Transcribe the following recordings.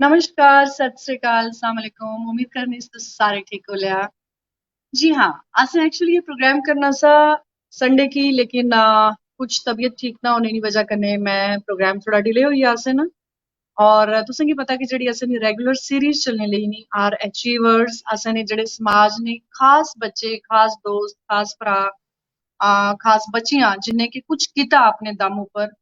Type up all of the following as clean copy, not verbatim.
नमस्कार, सत श्री अकाल, अस्सलाम वालेकुम। उम्मीद करनी तुस सारे ठीक हो लिया। जी हाँ, असें एक्चुअली ये प्रोग्राम करना सा संडे की, लेकिन कुछ तबीयत ठीक ना होने की वजह कन्नै मैं प्रोग्राम थोड़ा डिले होई गेआ असें ना। और तुसें गी पता कि जेह्ड़ी असें दी रेगुलर सीरीज चलने लेई नी आर अचीवर्स, असें ने जेह्ड़े समाज ने खास बच्चे, खास दोस्त, खास भरा, खास बच्चियां जिन्हें कि कुछ कीता अपने दम उप्पर,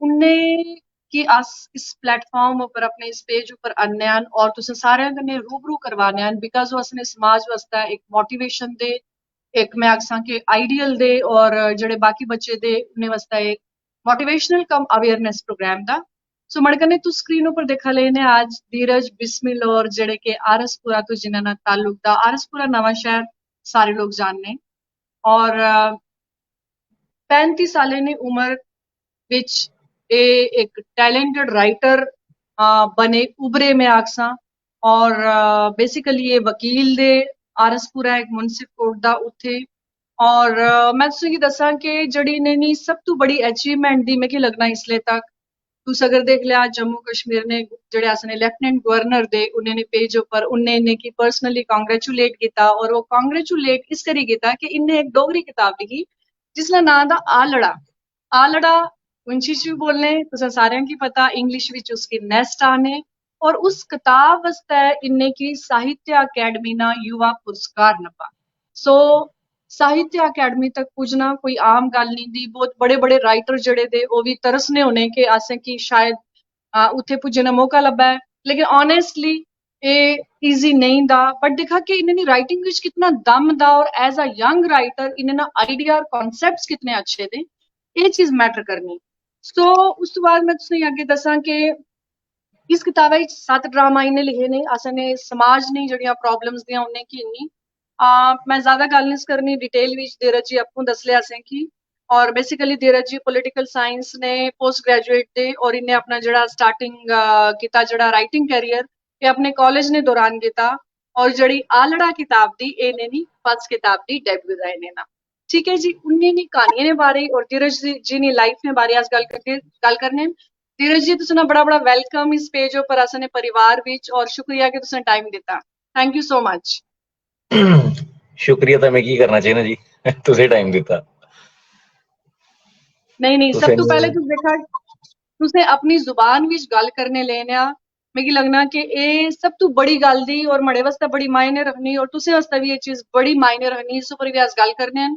उन्ने कि अस इस प्लेटफॉर्म उप्पर अपने इस पेज उप्पर आन्ने आं और तुसें सारेआं कन्नै रूबरू करवाने आं बिकॉज ओह् असें समाज वास्ते एक मोटिवेशन दे, एक मैं आखसां कि आइडियल दे और जेह्ड़े बाकी बच्चे दे उ'नें वास्ते एक मोटिवेशनल कम अवेयरनेस प्रोग्राम दा। सो मड़ कन्नै तुस स्क्रीन उप्पर दिक्खा ले ने आज धीरज बिस्मिल और जेह्ड़े कि आरएसपुरा तो जिन्ना ना ताल्लुक दा। आरएसपुरा नवां शहर सारे लोग जानने और 35 सालें दी उम्र विच एक टैलेंटेड राइटर बने उभरे मैं आखसां और बेसिकली ये वकील दे आरएसपुरा एक मुंसिफ कोर्ट दा उत्थे और मैं तुसें गी दस्सां कि जेह्ड़ी इ'नें दी सब तू बड़ी अचीवमेंट दी मिगी लगना इसले तक तुस अगर देख लिया जम्मू कश्मीर ने जेह्ड़े असें लेफ्टिनेंट गवर्नर दे उ'नें ने पेज उप्पर उ'नें इ'नें गी पर्सनली कांग्रेचुलेट कीता और वो कांग्रेचुलेट इस करी कीता कि इ'न्ने एक डोगरी किताब लिखी जिसदा नां दा आलड़ा। आलड़ा उंची च भी बोलने तुसें सारेआं गी पता, इंग्लिश विच उसकी नेस्ट आने और उस किताब वास्ते इ'न्ने की साहित्य अकेडमी ना युवा पुरस्कार नपा। सो साहित्य अकेडमी तक पुजना कोई आम गल नहीं दी। बहुत बड़े बड़े राइटर जेह्ड़े दे ओह् भी तरसने होने कि असें की शायद उत्थे पुज्जने दा मौका लब्भा है, लेकिन ऑनेस्टली एह् इजी नहीं दा। बट दिक्खा कि इन्हें दी राइटिंग विच कितना दम दा और एज अ यंग राइटर इन्हें ना आइडिया और कॉन्सेप्ट्स कितने अच्छे दे, ये चीज मैटर करनी। सो उस तो बाद मैं तुसेंगी अग्गे दस्सां कि इस किताबा च 7 ड्रामा इन्हें लिखे ने असें ने समाज ने जेह्ड़ियां प्रॉब्लम्स दियां उ'नें की इन्नी मैं ज्यादा गल नहीं करनी डिटेल विच धीरज जी अप्पू दस लिया असें की। और बेसिकली धीरज जी पॉलिटिकल साइंस ने पोस्ट ग्रेजुएट दे और इन्हें अपना जेह्ड़ा स्टार्टिंग कीता जेह्ड़ा राइटिंग कैरियर ये अपने कॉलेज ने दौरान कीता और जेह्ड़ी आलड़ा किताब दी इन्हें दी फर्स्ट किताब दी डेब्यू दा इन्हें ना। ठीक है जी, उन्नी दी कहानियें दे बारे और धीरज जी दी लाइफ ने बारे अस गल करने। धीरज जी तुसें बड़ा बड़ा वेलकम इस पेज उप्पर असें परिवार विच और शुक्रिया कि तुसें टाइम दित्ता। Thank you so much. शुक्रिया तो मैं की करना चाहिए जी तुसें टाइम दित्ता। नहीं सब तो पहले तुस देखा तुसें अपनी जुबान विच गल करने लेने आ मिगी लगना कि एह् सब तू बड़ी गल दी और मड़े वास्ते बड़ी मायने रखनी और तुसें वास्ते भी ये चीज बड़ी मायने रखनी। इस उप्पर भी अस गल करने आं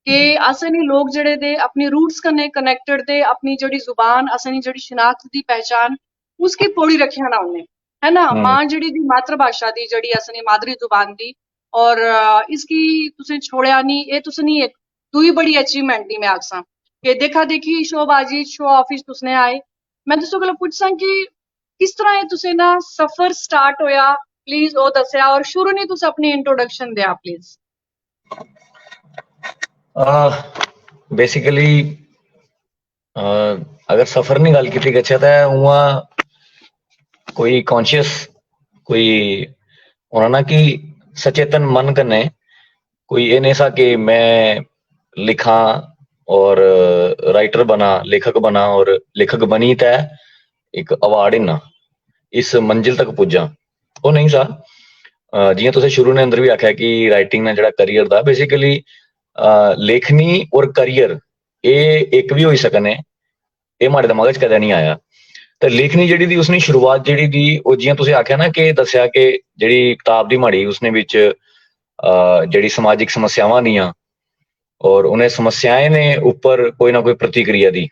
कि असें नी लोग जेह्ड़े दे अपनी रूट्स कन्नै कनैक्टेड दे अपनी जेह्ड़ी जुबान असें नी जेह्ड़ी शिनाख्त दी पहचान उसकी पोड़ी रखेआ ना उन्हें, है ना। मां जेह्ड़ी दी मातृभाषा दी जेह्ड़ी असें मादरी जुबान दी और इसकी तुसें छोड़ेआ नी, एह् तुसें नी एक दूई बड़ी अचीवमेंट दी मैं आखसां कि देखा देखी शोबाजी शो ऑफिस तुसने आए। मैं तुसें कोला पुच्छसां कि किस तरह एह् तुसें ना सफर स्टार्ट होया, प्लीज ओह् दस्सेआ और शुरू नी तुस अपनी इंट्रोडक्शन देआ प्लीज। बेसिकली अगर सफर नी गल कीती गच्छे ते उ'आं कोई कॉन्शियस कोई होना ना कि सचेतन मन कन्नै कोई एह् नहीं सा कि मैं लिखा और राइटर बना लेखक बना और लेखक बनी ते एक अवार्ड इन्ना इस मंजिल तक पुज्जा ओह् नहीं सा। जियां तुसें शुरू ने अंदर भी आख्या कि राइटिंग ने जेह्ड़ा करियर दा बेसिकली लेखनी और करियर एह् इक भी होई सकने एह् माड़े दमाग च कदें नहीं आया। ते लेखनी जेह्ड़ी दी उसने शुरुआत जेह्ड़ी दी ओह् जियां तुसें आख्या ना कि दस्सेआ कि जेह्ड़ी किताब दी माड़ी उसने बिच जेह्ड़ी समाजिक समस्यावां दियां और उन्हें समस्याएं ने ऊपर कोई ना कोई प्रतिक्रिया दी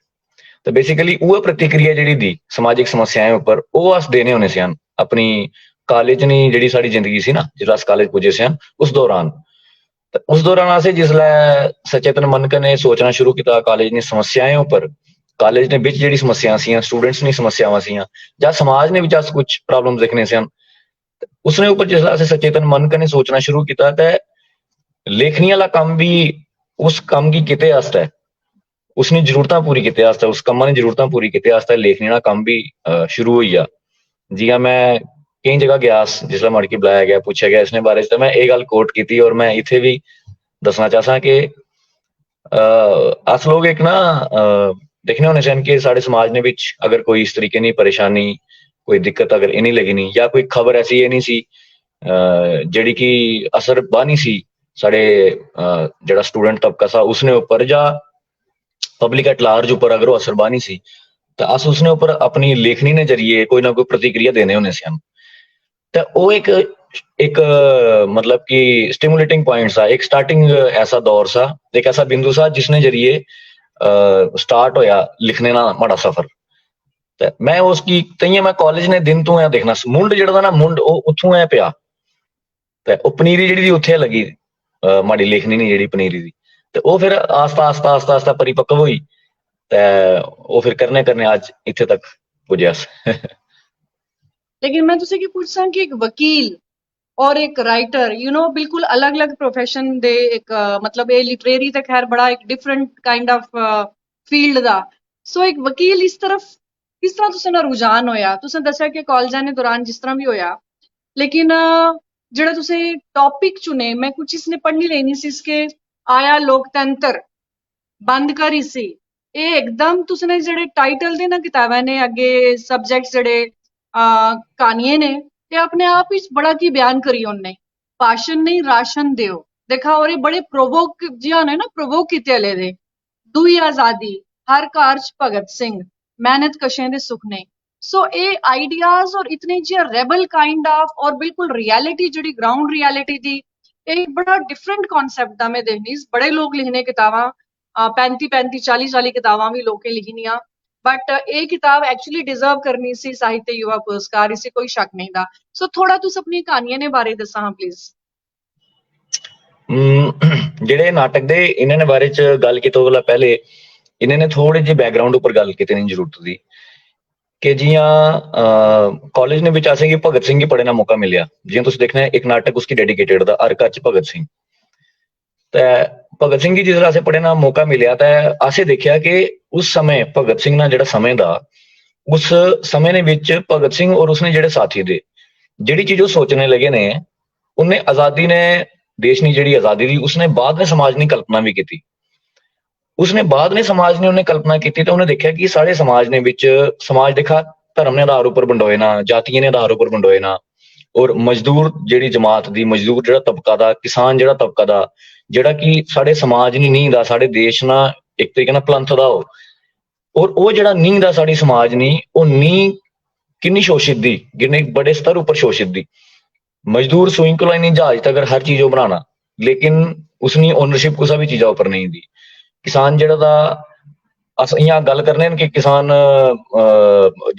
तो बेसिकली उह प्रतिक्रिया जेह्ड़ी दी समाजिक समस्याएं उप्पर ओह् अस देने होने सन अपनी कॉलेज नी जेह्ड़ी साढ़ी जिंदगी सी ना जिसलै अस कॉलेज पुज्जे सन उस दौरान असें जिसलै सचेतन मन कन्नै सोचना शुरू किया कॉलेज दी समस्याएं उप्पर कॉलेज ने बिच जेह्ड़ी समस्यां सी स्टूडेंट्स दी समस्यावां सी जां समाज ने बिच अस कुछ प्रॉब्लम्स दिक्खने सन उसने उप्पर जिसलै असें सचेतन मन कन्नै सोचना शुरू किया ते लेखनी आह्ला कम्म भी उस कम्म गी कीते आस्तै उसने जरूरतां पूरी कीते आस्तै उस कम्मा ने जरूरतां पूरी कीते आस्तै लेखनी दा कम्म भी शुरू होई गेआ। जियां मैं केईं जगह गया जिसलै मड़की बुलाया गया पुच्छेआ गया इसने बारे च मैं एह् गल्ल कोट कीती और मैं इत्थे भी दस्सना चाहता कि अस लोग एक ना दिक्खने होने सन कि साढ़े समाज ने बिच अगर कोई इस तरीके दी परेशानी कोई दिक्कत अगर इन्हीं लगी नहीं, या कोई खबर ऐसी ये नहीं सी ਜਿਹੜੀ कि असर बानी सी साढ़े ਜਿਹੜਾ स्टूडेंट तबका सा उसने ऊपर, या पब्लिक एट लार्ज ऊपर अगर वो असर बानी सी, तो अस उसने ऊपर अपनी लेखनी ने जरिए कोई ना कोई प्रतिक्रिया देने होने से हम, तो वो एक मतलब कि स्टिमुलेटिंग पॉइंट सा, एक स्टार्टिंग ऐसा दौर सा, एक ऐसा बिंदु सा जिसने जरिए स्टार्ट होया लिखने ना माड़ा सफर। ते मैं उसकी तइये मैं कॉलेज ने दिन तो देखना मुंड जेड़ा ना मुंड उथों है पिया, ते ओ पनीरी जेड़ी उत्थे लगी माड़ी लेखनी नहीं जेड़ी पनीरी दी, ते ओ फिर आस्ता आस्ता आस्ता आस्ता परिपक्व हुई, ते ओ फिर करने करने आज इत्थे तक पुज्या। लेकिन मैं तुझसे की पूछ सा कि एक वकील और एक राइटर बिल्कुल अलग अलग प्रोफेशन दे एक मतलब ये लिटरेरी ते खैर बड़ा एक डिफरेंट काइंड ऑफ फील्ड दा। सो एक वकील इस तरफ किस तरह तुसें ना रुझान होया? तुसें दस्या कि कॉलेजां ने दौरान जिस तरह भी होया, लेकिन जेड़ा तुसें टॉपिक चुने, मैं कुछ इसने पढ़नी लेनी सी इसके आया लोकतंत्र बंद कर ही सी, ये एकदम तुसने जेड़े टाइटल दे ना किताबां ने अगे सब्जेक्ट जेड़े कहानियां ने, ये अपने आप ही बड़ा की बयान करी उन्ने, भाषण नहीं राशन दियो देखा, और ये बड़े प्रोवोक जिहा ने ना प्रोवोक कीते हले दे, दुई आजादी हर घर च भगत सिंह मेहनत कशें दे सुखने। सो ये आइडियाज और इतने जिहा रेबल काइंड ऑफ और बिल्कुल रियलिटी जेड़ी ग्राउंड रियलिटी दी, एक बड़ा डिफरेंट कॉन्सेप्ट दा मैं देखनी। बड़े लोग लिखने किताबां 35-40 किताबां भी लोकें लिखनियां, बट ये किताब एक्चुअली डिजर्व करनी सी साहित्य युवा पुरस्कार, इसे कोई शक नहीं था। सो थोड़ा तुस अपनी कहानियां ने बारे दसा हाँ प्लीज। ਜਿਹੜੇ ਨਾਟਕ ਦੇ ਇਹਨਾਂ ਨੇ ਬਾਰੇ ਚ ਗੱਲ ਕੀਤੀ ਤੋਂ ਪਹਿਲੇ ਇਹਨਾਂ ਨੇ ਥੋੜੇ ਜਿਹੇ ਬੈਕਗ੍ਰਾਉਂਡ ਉੱਪਰ ਗੱਲ ਕੀਤੀ ਨਹੀਂ ਜ਼ਰੂਰਤ ਦੀ ਕਿ ਜੀਆਂ ਕਾਲਜ ਨੇ ਵਿੱਚ ਆਸੇ ਕਿ ਭਗਤ ਸਿੰਘ ਹੀ ਪੜ੍ਹਨ ਦਾ ਮੌਕਾ ਮਿਲਿਆ, ਜਿਵੇਂ ਤੁਸੀਂ ਦੇਖਣਾ ਇੱਕ ਨਾਟਕ ਉਸकी ਡੈਡੀਕੇਟਡ ਦਾ ਹਰ ਘਰ ਚ ਭਗਤ ਸਿੰਘ, ਤੇ ਭਗਤ ਸਿੰਘ ਜੀ ਜਿਸ ਤਰ੍ਹਾਂ ਸੇ ਪੜ੍ਹਨ ਦਾ ਮੌਕਾ ਮਿਲਿਆ ਤਾਂ ਆਸੇ ਦੇਖਿਆ ਕਿ ਉਸ ਸਮੇਂ ਭਗਤ ਸਿੰਘ ਨਾਲ ਜਿਹੜਾ ਸਮੇਂ ਦਾ ਉਸ ਸਮੇਂ ਦੇ ਵਿੱਚ ਭਗਤ ਸਿੰਘ ਔਰ ਉਸਨੇ ਜਿਹੜੇ ਸਾਥੀ ਦੇ ਜਿਹੜੀ ਚੀਜ਼ ਉਹ ਸੋਚਣੇ ਲੱਗੇ ਨੇ, ਉਹਨੇ ਆਜ਼ਾਦੀ ਨੇ ਦੇਸ਼ ਦੀ ਜਿਹੜੀ ਆਜ਼ਾਦੀ ਦੀ ਉਸਨੇ ਬਾਅਦ ਨੇ ਸਮਾਜ ਦੀ ਕਲਪਨਾ ਵੀ ਕੀਤੀ, ਉਸਨੇ ਬਾਅਦ ਨੇ ਸਮਾਜ ਨੇ ਉਹਨੇ ਕਲਪਨਾ ਕੀਤੀ ਤਾਂ ਉਹਨੇ ਦੇਖਿਆ ਕਿ ਸਾਡੇ ਸਮਾਜ ਨੇ ਵਿੱਚ ਸਮਾਜ ਦੇਖਾ ਧਰਮ ਨੇ ਆਧਾਰ ਉੱਪਰ ਵੰਡੋਏ ਨਾ, ਜਾਤੀਆਂ ਨੇ ਆਧਾਰ ਉੱਪਰ ਵੰਡੋਏ ਨਾ, ਔਰ ਮਜ਼ਦੂਰ ਜਿਹੜੀ ਜਮਾਤ ਦੀ ਮਜ਼ਦੂਰ ਜਿਹੜਾ ਤਬਕਾ ਦਾ ਕਿਸਾਨ ਜਿਹੜਾ ਤਬਕਾ ਦਾ ਜਿਹੜਾ ਕਿ ਸਾਡੇ ਸਮਾਜ ਦੀ ਨੀਂਹ ਦਾ ਸਾਡੇ ਦੇਸ਼ ਨਾਲ ਇੱਕ ਤਰੀਕੇ ਨਾਲ ਪਲੰਥ ਦਾ ਔਰ ਉਹ ਜਿਹੜਾ ਨੀਂਹ ਦਾ ਸਾਡੀ ਸਮਾਜ ਨੀ ਉਹ ਨੀਂਹ ਕਿੰਨੀ ਸ਼ੋਸ਼ਿਤ ਦੀ ਕਿੰਨੇ ਬੜੇ ਸਤਰ ਉੱਪਰ ਸ਼ੋਸ਼ਿਤ ਦੀ मजदूर सुई को नहीं जहाज तक अगर हर चीज बनाना, लेकिन उसकी ओनरशिप कुछ भी चीजा ऊपर नहीं दी। किसान जेड़ा अस इं गल करने कि किसान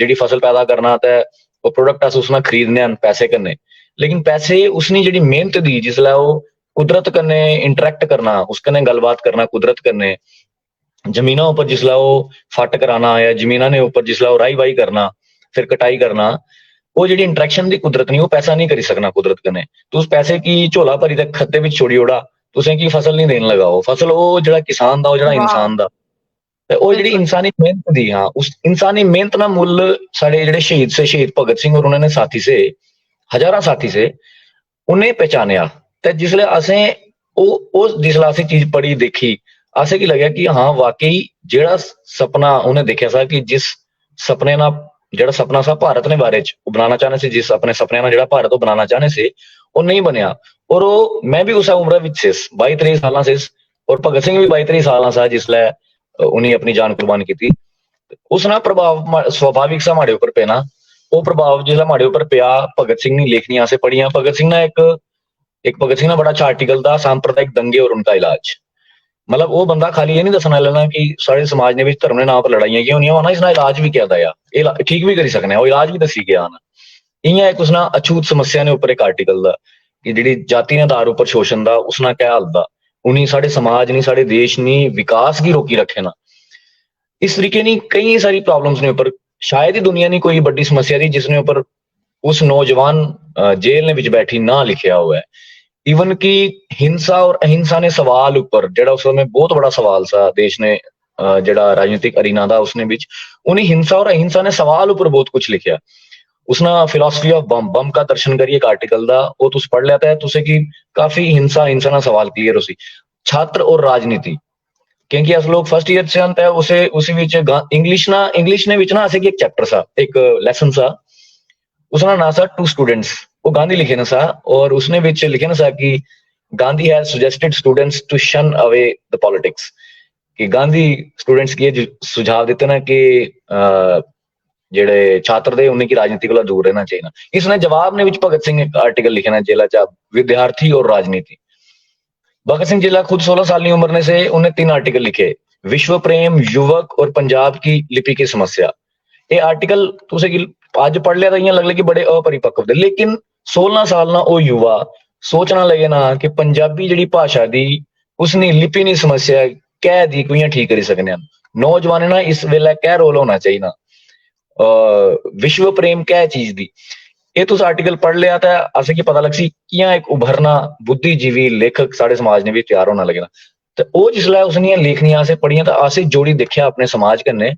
जी फसल पैदा करना तो वो प्रोडक्ट अस उसना खरीदने पैसे करने, लेकिन पैसे उसकी जी मेहनत दी जिसलै वो कुदरत कन्ने इंटरैक्ट करना, उस कन्ने गलबात करना कुदरत कन्ने, जमीना उपर जिसलै वो फट कराना या जमीना ने उपर जिसलै वो राई वाही करना फिर कटाई करना, वो जी इंटरैक्शन की कुदरत नहीं, वो पैसा नहीं करी सकना कुदरत कन्ने। तो उस पैसे की झोला भरी तक खत्ते में छोड़ी ओड़ा तुसें की फसल नहीं देने लगा, फसल वो जो किसान दा वो जो इंसान दा वो जी इंसानी मेहनत दी। हाँ, उस इंसानी मेहनत ना मुल साढ़े जो शहीद से शहीद भगत सिंह और उन्होंने साथी से हजारा साथी से उन्हें पहचानिया, तो जिसले असें जिसला असें चीज पढ़ी देखी असें की लगे कि हाँ वाकई जेड़ा सपना उन्हें देखा सा कि जिस सपने ना ਜਿਹੜਾ ਸਪਨਾ ਸਾ ਭਾਰਤ ਨੇ ਬਾਰੇ ਚ ਬਣਾਉਣਾ ਚਾਹਨੇ ਸੀ, ਜਿਸ ਆਪਣੇ ਸੁਪਨਿਆਂ ਨਾਲ ਜਿਹੜਾ ਭਾਰਤ ਉਹ ਬਣਾਉਣਾ ਚਾਹਨੇ ਸੀ ਉਹ ਨਹੀਂ ਬਣਿਆ। ਔਰ ਉਹ ਮੈਂ ਵੀ ਉਸ ਉਮਰ ਵਿੱਚ ਸੀ 22-23 ਸਾਲਾਂ ਸੀ, ਔਰ ਭਗਤ ਸਿੰਘ ਵੀ 22-23 ਸਾਲਾਂ ਸੀ ਜਿਸਲੇ ਉਹਨੇ ਆਪਣੀ ਜਾਨ ਕੁਰਬਾਨ ਕੀਤੀ। ਉਸ ਨਾਲ ਪ੍ਰਭਾਵ ਸੁਭਾਵਿਕ ਸਾ ਮਾੜੇ ਉੱਪਰ ਪੈਣਾ, ਉਹ ਪ੍ਰਭਾਵ ਜਿਹੜਾ ਮਾੜੇ ਉੱਪਰ ਪਿਆ ਭਗਤ ਸਿੰਘ ਨੇ ਲਿਖਣੀਆਂ ਸੇ ਪੜੀਆਂ। ਭਗਤ ਸਿੰਘ ਨੇ ਇੱਕ ਭਗਤ ਸਿੰਘ ਦਾ ਬੜਾ ਅੱਛਾ ਆਰਟੀਕਲ ਦਾ सांप्रदायिक दंगे और उनका इलाज, मतलब वो बंदा खाली ये नहीं दसना लेना कि सारे समाज ने धर्म ने नाम पर लड़ाइयां क्यों नहीं होना, इसना इलाज भी क्या था या ठीक भी करी सकने, वो इलाज भी दसी गया ना। इं एक उसना अछूत समस्या ने उपर एक आर्टिकल दा कि जी जाति ने आधार उपर शोषण दा उसना क्या हाल दा उन्हीं साढ़े समाज नहीं साढ़े देश नहीं विकास की रोकी रखे ना। इस तरीके नहीं कई सारी प्रॉब्लम्स ने उपर शायद ही दुनिया नहीं कोई बड़ी समस्या थी जिसने उपर उस नौजवान जेल ने विच बैठी ना लिखिया हुआ है। इवन की हिंसा और अहिंसा ने सवाल ऊपर जेड़ा उस समय बहुत बड़ा सवाल सा देश ने जेड़ा राजनीतिक अरीना था उसने बीच उन्हें हिंसा और अहिंसा ने सवाल ऊपर बहुत कुछ लिखा। उसना फिलोसफी ऑफ बम का दर्शन करिए एक आर्टिकल दा वो तुस पढ़ लेता है तुसे कि काफी हिंसा ना सवाल क्लियर उसी छात्र और राजनीति, क्योंकि अस लोग फर्स्ट ईयर से अंत है उसे उसी विच इंग्लिश ने विच ना ऐसे कि एक चैप्टर सा एक लेसन सा उसका नाम सा टू स्टूडेंट्स, वो गांधी लिखे ना सा, और उसने विच लिखे ना सा कि Gandhi has suggested students to shun away the politics, कि गांधी स्टूडेंट्स की ये सुझाव देते ना कि ਜਿਹੜੇ ਛਾਤਰ ਦੇ उन्हें की राजनीति को दूर रहना चाहिए। इसने जवाब ने भगत सिंह एक आर्टिकल लिखे ना जेला चा विद्यार्थी और राजनीति। भगत सिंह जिला खुद 16 साल की उम्र ने से उन्हें 3 आर्टिकल लिखे, विश्व प्रेम, युवक और पंजाब की लिपि की समस्या। ये आर्टिकल तुसे आज पढ़ लिया था इं लग कि बड़े अपरिपक्व थे, लेकिन 16 साल ना वो युवा सोचना लगे ना कि पंजाबी जी भाषा की उसने लिपि नहीं समस्या कह दी कोई ठीक कर सकने। नौजवान ना इस वेले क्या रोल होना चाहिए ना, विश्व प्रेम क्या चीज दी, ये तुस आर्टिकल पढ़ लिया था असें की पता लग सी कियां एक उभरना बुद्धिजीवी लेखक साढ़े समाज ने भी तैयार होना लगे ना। तो वो जिसलै उसने लेखनियां असें पढ़ियां तो असें जोड़ी देखा अपने समाज कन्नै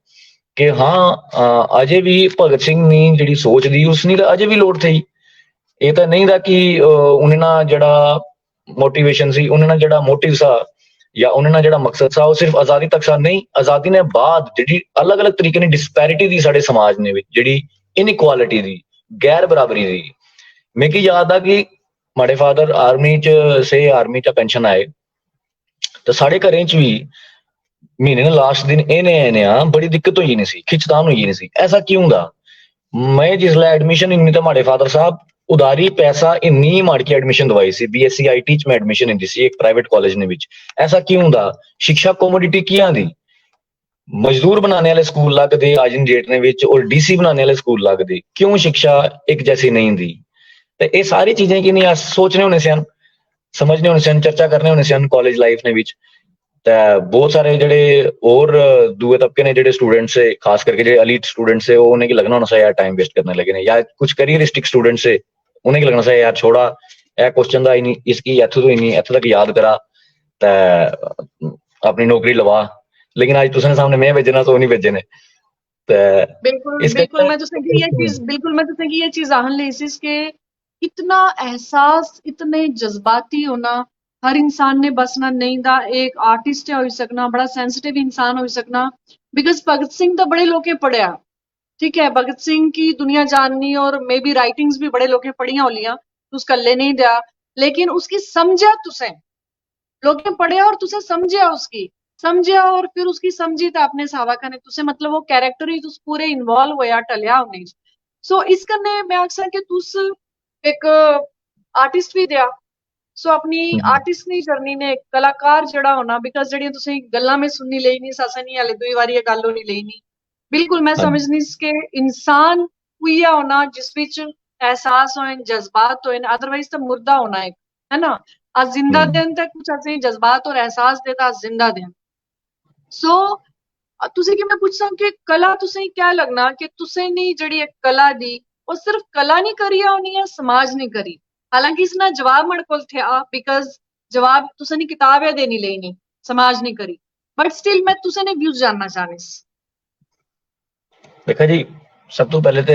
कि हाँ अजे भी भगत सिंह नी जी सोच दी उसनी तो अजे भी लोड़ थी। ये तो नहीं था कि उन्हें ना जड़ा मोटिवेशन सी, उन्हें ना जड़ा मोटिव सा या उन्हें ना जड़ा मकसद सा वो सिर्फ आजादी तक सा नहीं, आजादी ने बाद जी अलग अलग तरीके की डिस्पैरिटी दी साढ़े समाज ने जी इनइक्वालिटी दी गैर बराबरी दी। मिगी याद आ कि माड़े फादर आर्मी च से आर्मी च पेंशन आए तो साढ़े घरें च भी महीने ने लास्ट दिन इन्हें बड़ी दिक्कत हुई नहीं सी, खिचतान हुई नहीं सी। ऐसा क्यों था? मैं जिसलै एडमिशन इन्नी तो माड़े फादर साहब उधारी पैसा इन्नी माड़ के एडमिशन दवाई सी, बीएससी आईटी च मैं एडमिशन इंदी सी एक प्राइवेट कॉलेज ने विच। ऐसा क्यों था? शिक्षा कमोडिटी कियां दी, मजदूर बनाने वाले स्कूल लगते आज इन डेट ने विच और डीसी बनाने वाले स्कूल लगते, क्यों शिक्षा एक जैसी नहीं दी? तो ये सारी चीजें की नहीं सोचने होने से, समझने होने से, चर्चा करने होने से कॉलेज लाइफ ने विच। बहुत सारे जड़े और दूए तबके ने जड़े स्टूडेंट से, खास करके जो एलीट स्टूडेंट से, वो उन्हें की लगना होना सा यार टाइम वेस्ट करने लगे ने, या कुछ करियरिस्टिक स्टूडेंट से उन्हें की लगना सा यार छोड़ा यह क्वेश्चन दा ही नहीं, इसकी इत्थों तो ही नहीं, इत्थों तक याद करा अपनी नौकरी लवा। लेकिन आज तुसने सामने मैं भेजना तो नहीं भेजे ने। बिल्कुल बिल्कुल मैं तुसें ये चीज बिल्कुल मैं तुसें ये चीज आहन ले के इतना एहसास, इतने जज्बाती होना हर इंसान ने बसना नहीं दा। एक आर्टिस्ट हो सकना, बड़ा सेंसिटिव इंसान हो सकना, बिकॉज भगत सिंह तो बड़े लोग पढ़िया, ठीक है, भगत सिंह की दुनिया जाननी और मे बी राइटिंग्स भी बड़े लोग पढ़िया होलियां, तुस कल्ले नहीं दिया, लेकिन उसकी समझा तुसें लोग पढ़िया और तुसें समझिया, उसकी समझिया और फिर उसकी समझी तो अपने सावा कने तुसें मतलब वो कैरेक्टर ही तुस पूरे इन्वॉल्व होया टलिया उन्हें। सो इस कन्ने मैं आखसां कि तुस एक आर्टिस्ट भी दिया, सो अपनी आर्टिस्ट नहीं जर्नी ने कलाकार जड़ा होना, बिकॉज जड़ियां तुसें गल्लां में सुननी लेई नहीं सासा नहीं हले दुई बारी गल होनी लेई नहीं। बिल्कुल मैं समझनी के इंसान उइया होना जिस विच एहसास होए, जज्बात होए, अदरवाइज तो मुर्दा होना है ना। आज जिंदा दिन तक कुछ ऐसे जज्बात और एहसास देता जिंदा दिन। सो तुसें कि मैं पूछसां कि कला तुसें क्या लगना कि तुसें नहीं जड़ी एक कला दी वो सिर्फ कला नहीं करी होनी है, समाज नहीं करी। हालांकि इसना जवाब मेरे कोल था, बिकॉज जवाब तुसें नहीं किताब है देनी लेनी, समाज नहीं करी, बट स्टिल मैं तुसें ने व्यूज जानना चाहनी। देखा जी, सब तो पहले तो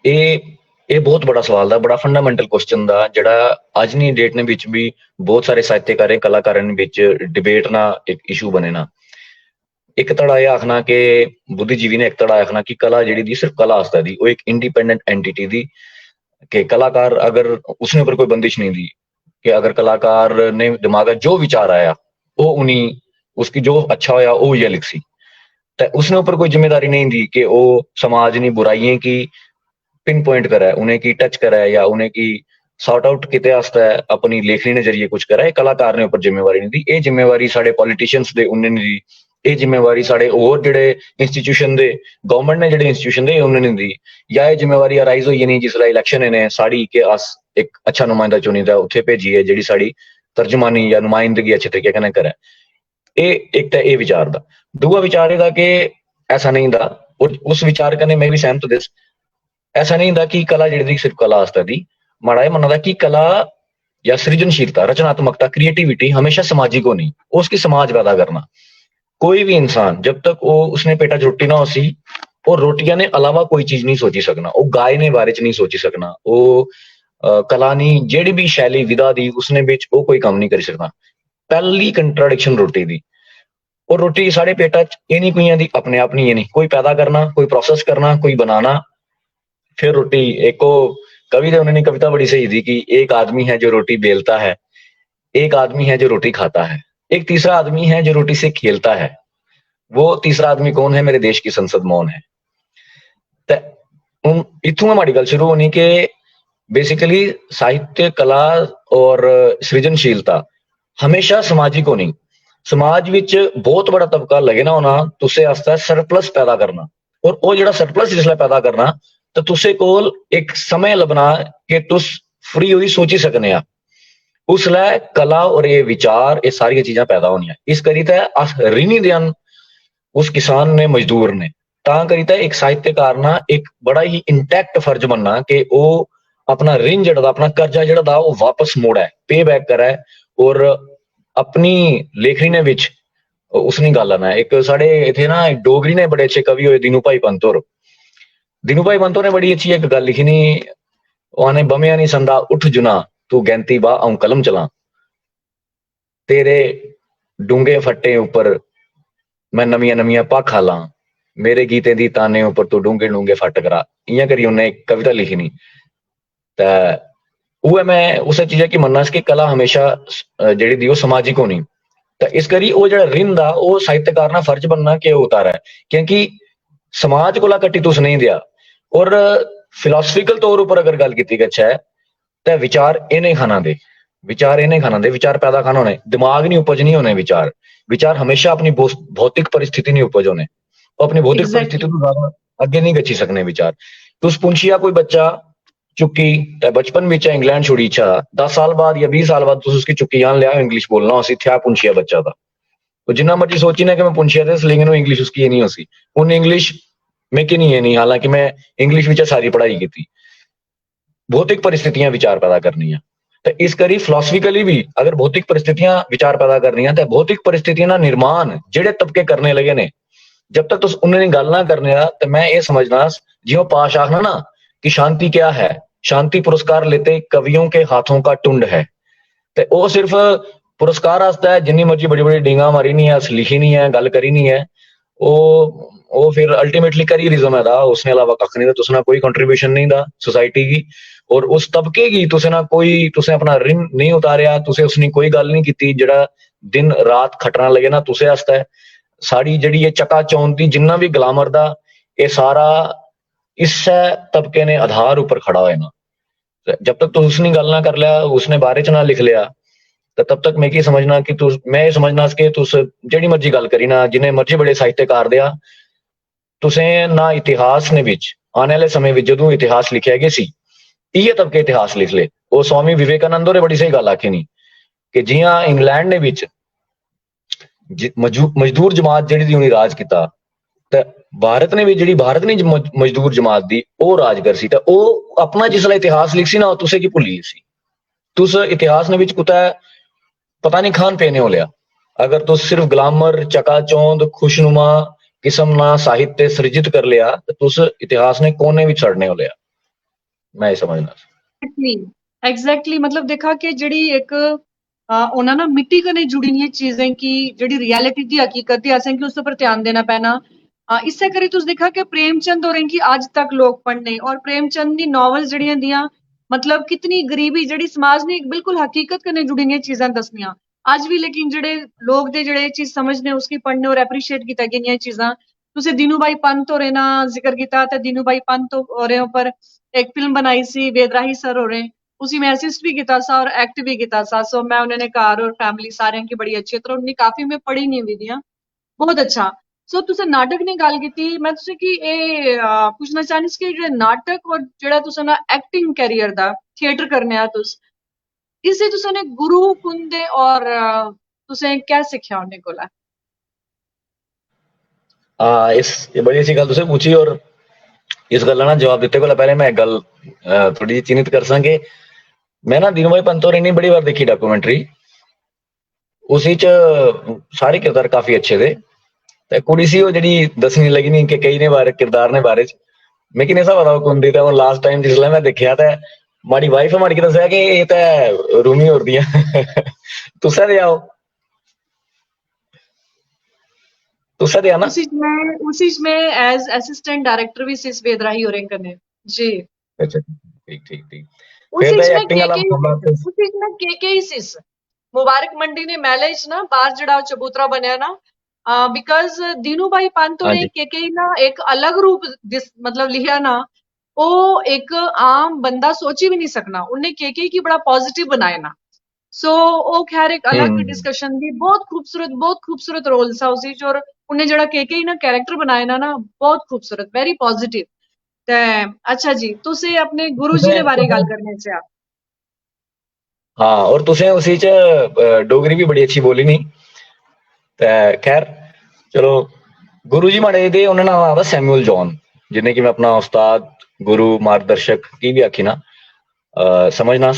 ये बहुत बड़ा सवाल था, बड़ा फंडामेंटल क्वेश्चन था जड़ा अज नी डेट ने विच भी बहुत सारे साहित्यकार कलाकारां विच डिबेट ना एक इशू बने ना। एक धड़ा यह आखना कि बुद्धिजीवी ने एक धड़ा आखना कि कला जी दी सिर्फ कला आस्ते दी, वो एक इंडिपेंडेंट एंटिटी दी, कि कलाकार अगर उसने ऊपर कोई बंदिश नहीं दी कि अगर कलाकार ने दिमाग जो विचार आया वो उन्हीं उसकी जो अच्छा होया वो ये लिख सी, तो उसने ऊपर कोई जिम्मेदारी नहीं दी कि वो समाज नी बुराइयां की पिन पॉइंट करे, उन्हें की टच करे या उन्हें की सॉर्ट आउट किते आस्ते अपनी लेखनी के जरिए कुछ करे। कलाकार ने ऊपर जिम्मेवारी नहीं दी, ये जिम्मेवारी साढ़े पॉलिटिशियंस दे उन्हें नहीं दी, ये जिम्मेवारी साढ़े और जेडे इंस्टीट्यूशन दे गवर्नमेंट ने जेडे इंस्टीट्यूशन दे उन्हें नहीं दी, या ये जिम्मेवारी अराइज हुई नहीं जिसलै इलेक्शन इन्हें साड़ी के अस एक अच्छा नुमाइंदा चुनीदा उत्थे भेजी है जी साड़ी तर्जमानी या नुमाइंदगी अच्छे तरीके कन्नै करे। एक तो ये विचार था। दूआ विचार था कि ऐसा नहीं था, और उस विचार कन्नै मैं भी सहमत दिस, ऐसा नहीं था कि कला जी सिर्फ कला आस्ते दी। माड़ा यह मनना था कि कला या सृजनशीलता, रचनात्मकता, क्रिएटिविटी हमेशा सामाजिक होनी, उसकी समाज पैदा करना। कोई भी इंसान जब तक वो उसने पेटा च रोटी ना हो सी और रोटियां ने अलावा कोई चीज नहीं सोची सकना, वो गाय ने बारे च नहीं सोची सकना, वो कला नहीं जेड़ी भी शैली विधा दी उसने बिच वो कोई काम नहीं कर सकना। पहली कंट्राडिक्शन रोटी दी, और रोटी साढ़े पेटा च ये नहीं कोई दी अपने आप नहीं, ये नहीं कोई पैदा करना, कोई प्रोसेस करना, कोई बनाना, फिर रोटी एक को कवि ने उन्होंने कविता बड़ी सही दी कि एक आदमी है जो रोटी बेलता है, एक आदमी है जो रोटी खाता है, एक तीसरा आदमी है जो रोटी से खेलता है। वो तीसरा आदमी कौन है? मेरे देश की संसद मौन है। ते ਹੁਣ ਇੱਥੋਂ हमारी गल शुरू होनी कि बेसिकली साहित्य कला और सृजनशीलता हमेशा समाजिक होनी। समाज विच बहुत बड़ा तबका लगे ना होना तुसे आस्ते सरप्लस पैदा करना, और वो जिहड़ा सरप्लस जिसलै पैदा करना तो तुसे कोल एक समय लभना कि तुस फ्री होई सोची सकने आ। उसलै कला और ये विचार ये सारियां चीजां पैदा होनियां। इस करी ते अस ऋणी देन उस किसान ने मजदूर ने तां करी ते एक साहित्यकार ना एक बड़ा ही इंटैक्ट फर्ज बनना कि वो अपना ऋण जड़ा अपना कर्जा जड़ा वो वापस मोड़े, पे बैक करे और अपनी लेखनी ने विच उसनी गल आना। एक साढ़े इथे ना डोगरी ने बड़े अच्छे कवि होए दीनू भाई पंत होर। दीनू भाई पंत ने बड़ी अच्छी एक गल लिखी नी, उन्हें बमिया नहीं संदा उठ जुना तू गैंती बा आऊं कलम चला, तेरे डूंगे फट्टे ऊपर मैं नमिया नमिया भाखा ला, मेरे गीते दी ताने ऊपर तू डूंगे डूंगे फट करा। इयां करी उन्हें एक कविता लिखी नी। वो मैं उस चीज की मनना कि कला हमेशा जेहड़ी दी समाजिक होनी। तो इस करी वो जो ऋण दा वो साहित्यकार ना फर्ज बनना कि उतारा है, क्योंकि समाज को कट्टी तुस नहीं दिया। और फिलोसफिकल तौर पर अगर गल की है तो विचार इन्हें खाना दे, विचार इन्हें खाना दे, विचार पैदा खाना होने, दिमाग नहीं उपज नहीं होने। विचार विचार हमेशा अपनी भौतिक परिस्थिति नहीं उपज होने, अपनी भौतिक परिस्थिति एग्जैक्टली तो ज्यादा अगे नहीं गची सकने। विचार तुस पुंछिया कोई बच्चा चुक्की बचपन में इंग्लैंड छोड़ी इच्छा 10 साल बाद या 20 साल बाद उसकी चुक्की जान लिया इंग्लिश बोलना उसी थे पुंछिया बच्चा था। वो जिन्ना मर्जी सोची ना कि मैं पुंछिया थे लेकिन इंग्लिश उसकी नहीं होती, उन इंग्लिश में की नहीं है नहीं। हालांकि मैं इंग्लिश में सारी पढ़ाई की थी। भौतिक परिस्थितियां विचार पैदा करनी है। तो इस करी फिलोसफिकली भी अगर भौतिक परिस्थितियां विचार पैदा करनी है तो भौतिक परिस्थितियां निर्माण जेडे तबके करने लगे ने, जब तक तुम उन्हें गल ना करने तो मैं ये समझना जियो पाश आखना ना कि शांति क्या है, शांति पुरस्कार लेते कवियों के हाथों का टुंड है। तो वो सिर्फ पुरस्कार आता है, जिन्नी मर्जी बड़ी बड़ी डींगा मारी नहीं है, लिखी नहीं है, गल करी नहीं है, वो फिर अल्टीमेटली करियरिज्म है दा, उसने अलावा कख नहीं था। तुसना कोई कंट्रीब्यूशन नहीं था सोसाइटी की और उस तबके की तुसे ना कोई तुसे अपना ऋण नहीं उतारिया, तुसे उसने कोई गल नहीं की जड़ा दिन रात खटना लगे ना तुसे आस्ता है। साड़ी जड़ी ये चका चौंध दी जिन्ना भी ग्लामर दा ये सारा इस तबके ने आधार ऊपर खड़ा होए ना। जब तक तो उसने गल ना कर लिया, उसने बारे च ना लिख लिया, तो तब तक मैं की समझना कि मैं ये समझना कि तुस जेड़ी मर्जी गल करी ना, जिन्हें मर्जी बड़े साहित्यकार दिया तुसे ना इतिहास ने विच आने वाले समय में जदों इतिहास लिखिया गया सी इये तबके इतिहास लिख ले। वो स्वामी विवेकानंद ने बड़ी सही गल आखी नहीं कि जियां इंग्लैंड ने विच मजदूर जमात जेड़ी दी उन्हें राज किया, तो भारत ने भी जी भारत ने मजदूर जमात दी वो राज कर सी। तो वो अपना जिसला इतिहास लिख सी ना तुसे की भुली सी, तुस इतिहास ने विच कुतै पता नहीं खान पेने हो लिया। अगर तुस सिर्फ ग्लामर चकाचौंध खुशनुमा किस्म ना साहित्य सृजित कर लिया तो तुस इतिहास ने कोने भी छड़ने हो लिया। मैं ये समझना एग्जैक्टली मतलब देखा कि जड़ी एक उन्हें ना मिट्टी कने जुड़ी हुई चीजें की जड़ी रियलिटी की हकीकत थी असें कि उस पर ध्यान देना पैना। इससे करी तुस देखा कि प्रेमचंद और इनकी आज तक लोग पढ़ने और प्रेमचंद दी नॉवल जड़ियां दियां मतलब कितनी गरीबी जड़ी समाज ने एक बिल्कुल हकीकत कने जुड़ी हुई चीजें दसनियां आज भी, लेकिन जड़े लोग दे जड़े चीज समझने उसकी पढ़ने और एप्रीशिएट किया गई चीजां। तुसे दीनू भाई पंत होरे ना जिक्र किया तो दीनू भाई पंत होरे ऊपर एक फिल्म बनाई सी वेदराही सर होरे, उसी में असिस्ट भी किया सा और एक्ट भी किया सा। सो मैं उन्होंने कार और फैमिली सारे की बड़ी अच्छी तरह उन्हें काफी मैं पढ़ी नहीं हुई दियां, बहुत अच्छा। सो तुसे नाटक ने गल की, मैं तुसे कि ए पूछना चाहनी कि जेह्ड़े नाटक और जेह्ड़ा तुसे ना एक्टिंग कैरियर दा थिएटर करने आ तुस इसे तुसे ने गुरु कुंदे और तुसे क्या सीखा उन्हें कोला? इस ये बड़ी अच्छी गल तुसे पूछी और इस गल ना जवाब देते कोला पहले मैं एक गल थोड़ी जी चिन्हित कर सा कि मैं ना दीनू भाई पंत होरें नी बड़ी बार देखी डॉक्यूमेंट्री, उसी च सारे किरदार काफी अच्छे थे। ते कुड़ी सी वो जेह्ड़ी दस्सनी लगी नी कि कई ने बारे किरदार ने बारे च मिगी नहीं सा पता वो कुंदी ते लास्ट टाइम जिसलै मैं दिक्खेआ ते माड़ी वाइफ माड़ी की दस्सेआ कि ये ते रूमी होर दियां तुसें ते आओ तुसें ते आना उसी में एज असिस्टेंट डायरेक्टर भी सिस वेदराही होरें कने जी अच्छा, ठीक ठीक ठीक। उस फिर तो चीज में एक्टिंग वाला मामला तो उस चीज में के ही सिस मुबारक मंडी ने मैले च ना बाहर जड़ा चबूतरा बनया ना बिकॉज दीनू भाई पंत हाँ ने जी। के ना एक अलग रूप मतलब लिया ना वो एक आम बंदा सोच ही भी नहीं सकना उन्हें के की बड़ा पॉजिटिव बनाया ना सो वो खैर एक अलग हम्म। डिस्कशन थी बहुत खूबसूरत रोल था उसी च और उन्हें जड़ा के ना कैरेक्टर बनाया ना बहुत खूबसूरत वेरी पॉजिटिव ते अच्छा जी तुसे अपने गुरु जी तुसें ने बारे तुसें गल करने से आप हाँ, और तुसें उसी च डोगरी भी बड़ी अच्छी बोली नहीं। ते खैर चलो, गुरु जी माड़े दे उन्हें नाम आता सैमुअल जॉन, जिन्हें कि मैं अपना उस्ताद गुरु मार्गदर्शक की भी आखी ना समझना।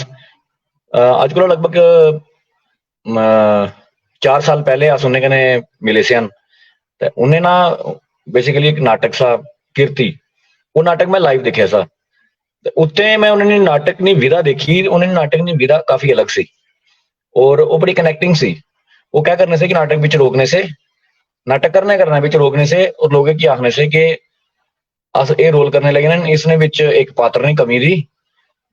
अज को लगभग 4 साल पहले अस उन्हें कने मिले से ते उन्हें ना बेसिकली एक नाटक सा कीर्ति, वो नाटक मैं लाइव देखा सा। ते उत्ते मैं उन्होंने नाटक नी विधा देखी, उन्होंने नाटक नी विधा काफी अलग सी और वो बड़ी कनेक्टिंग सी। वो क्या करने से कि नाटक बिच रोकने से, नाटक करना बिच रोकने से और लोगों की आखने से कि अस ये रोल करने लगे ना, इसने बिच एक पात्र ने कमी दी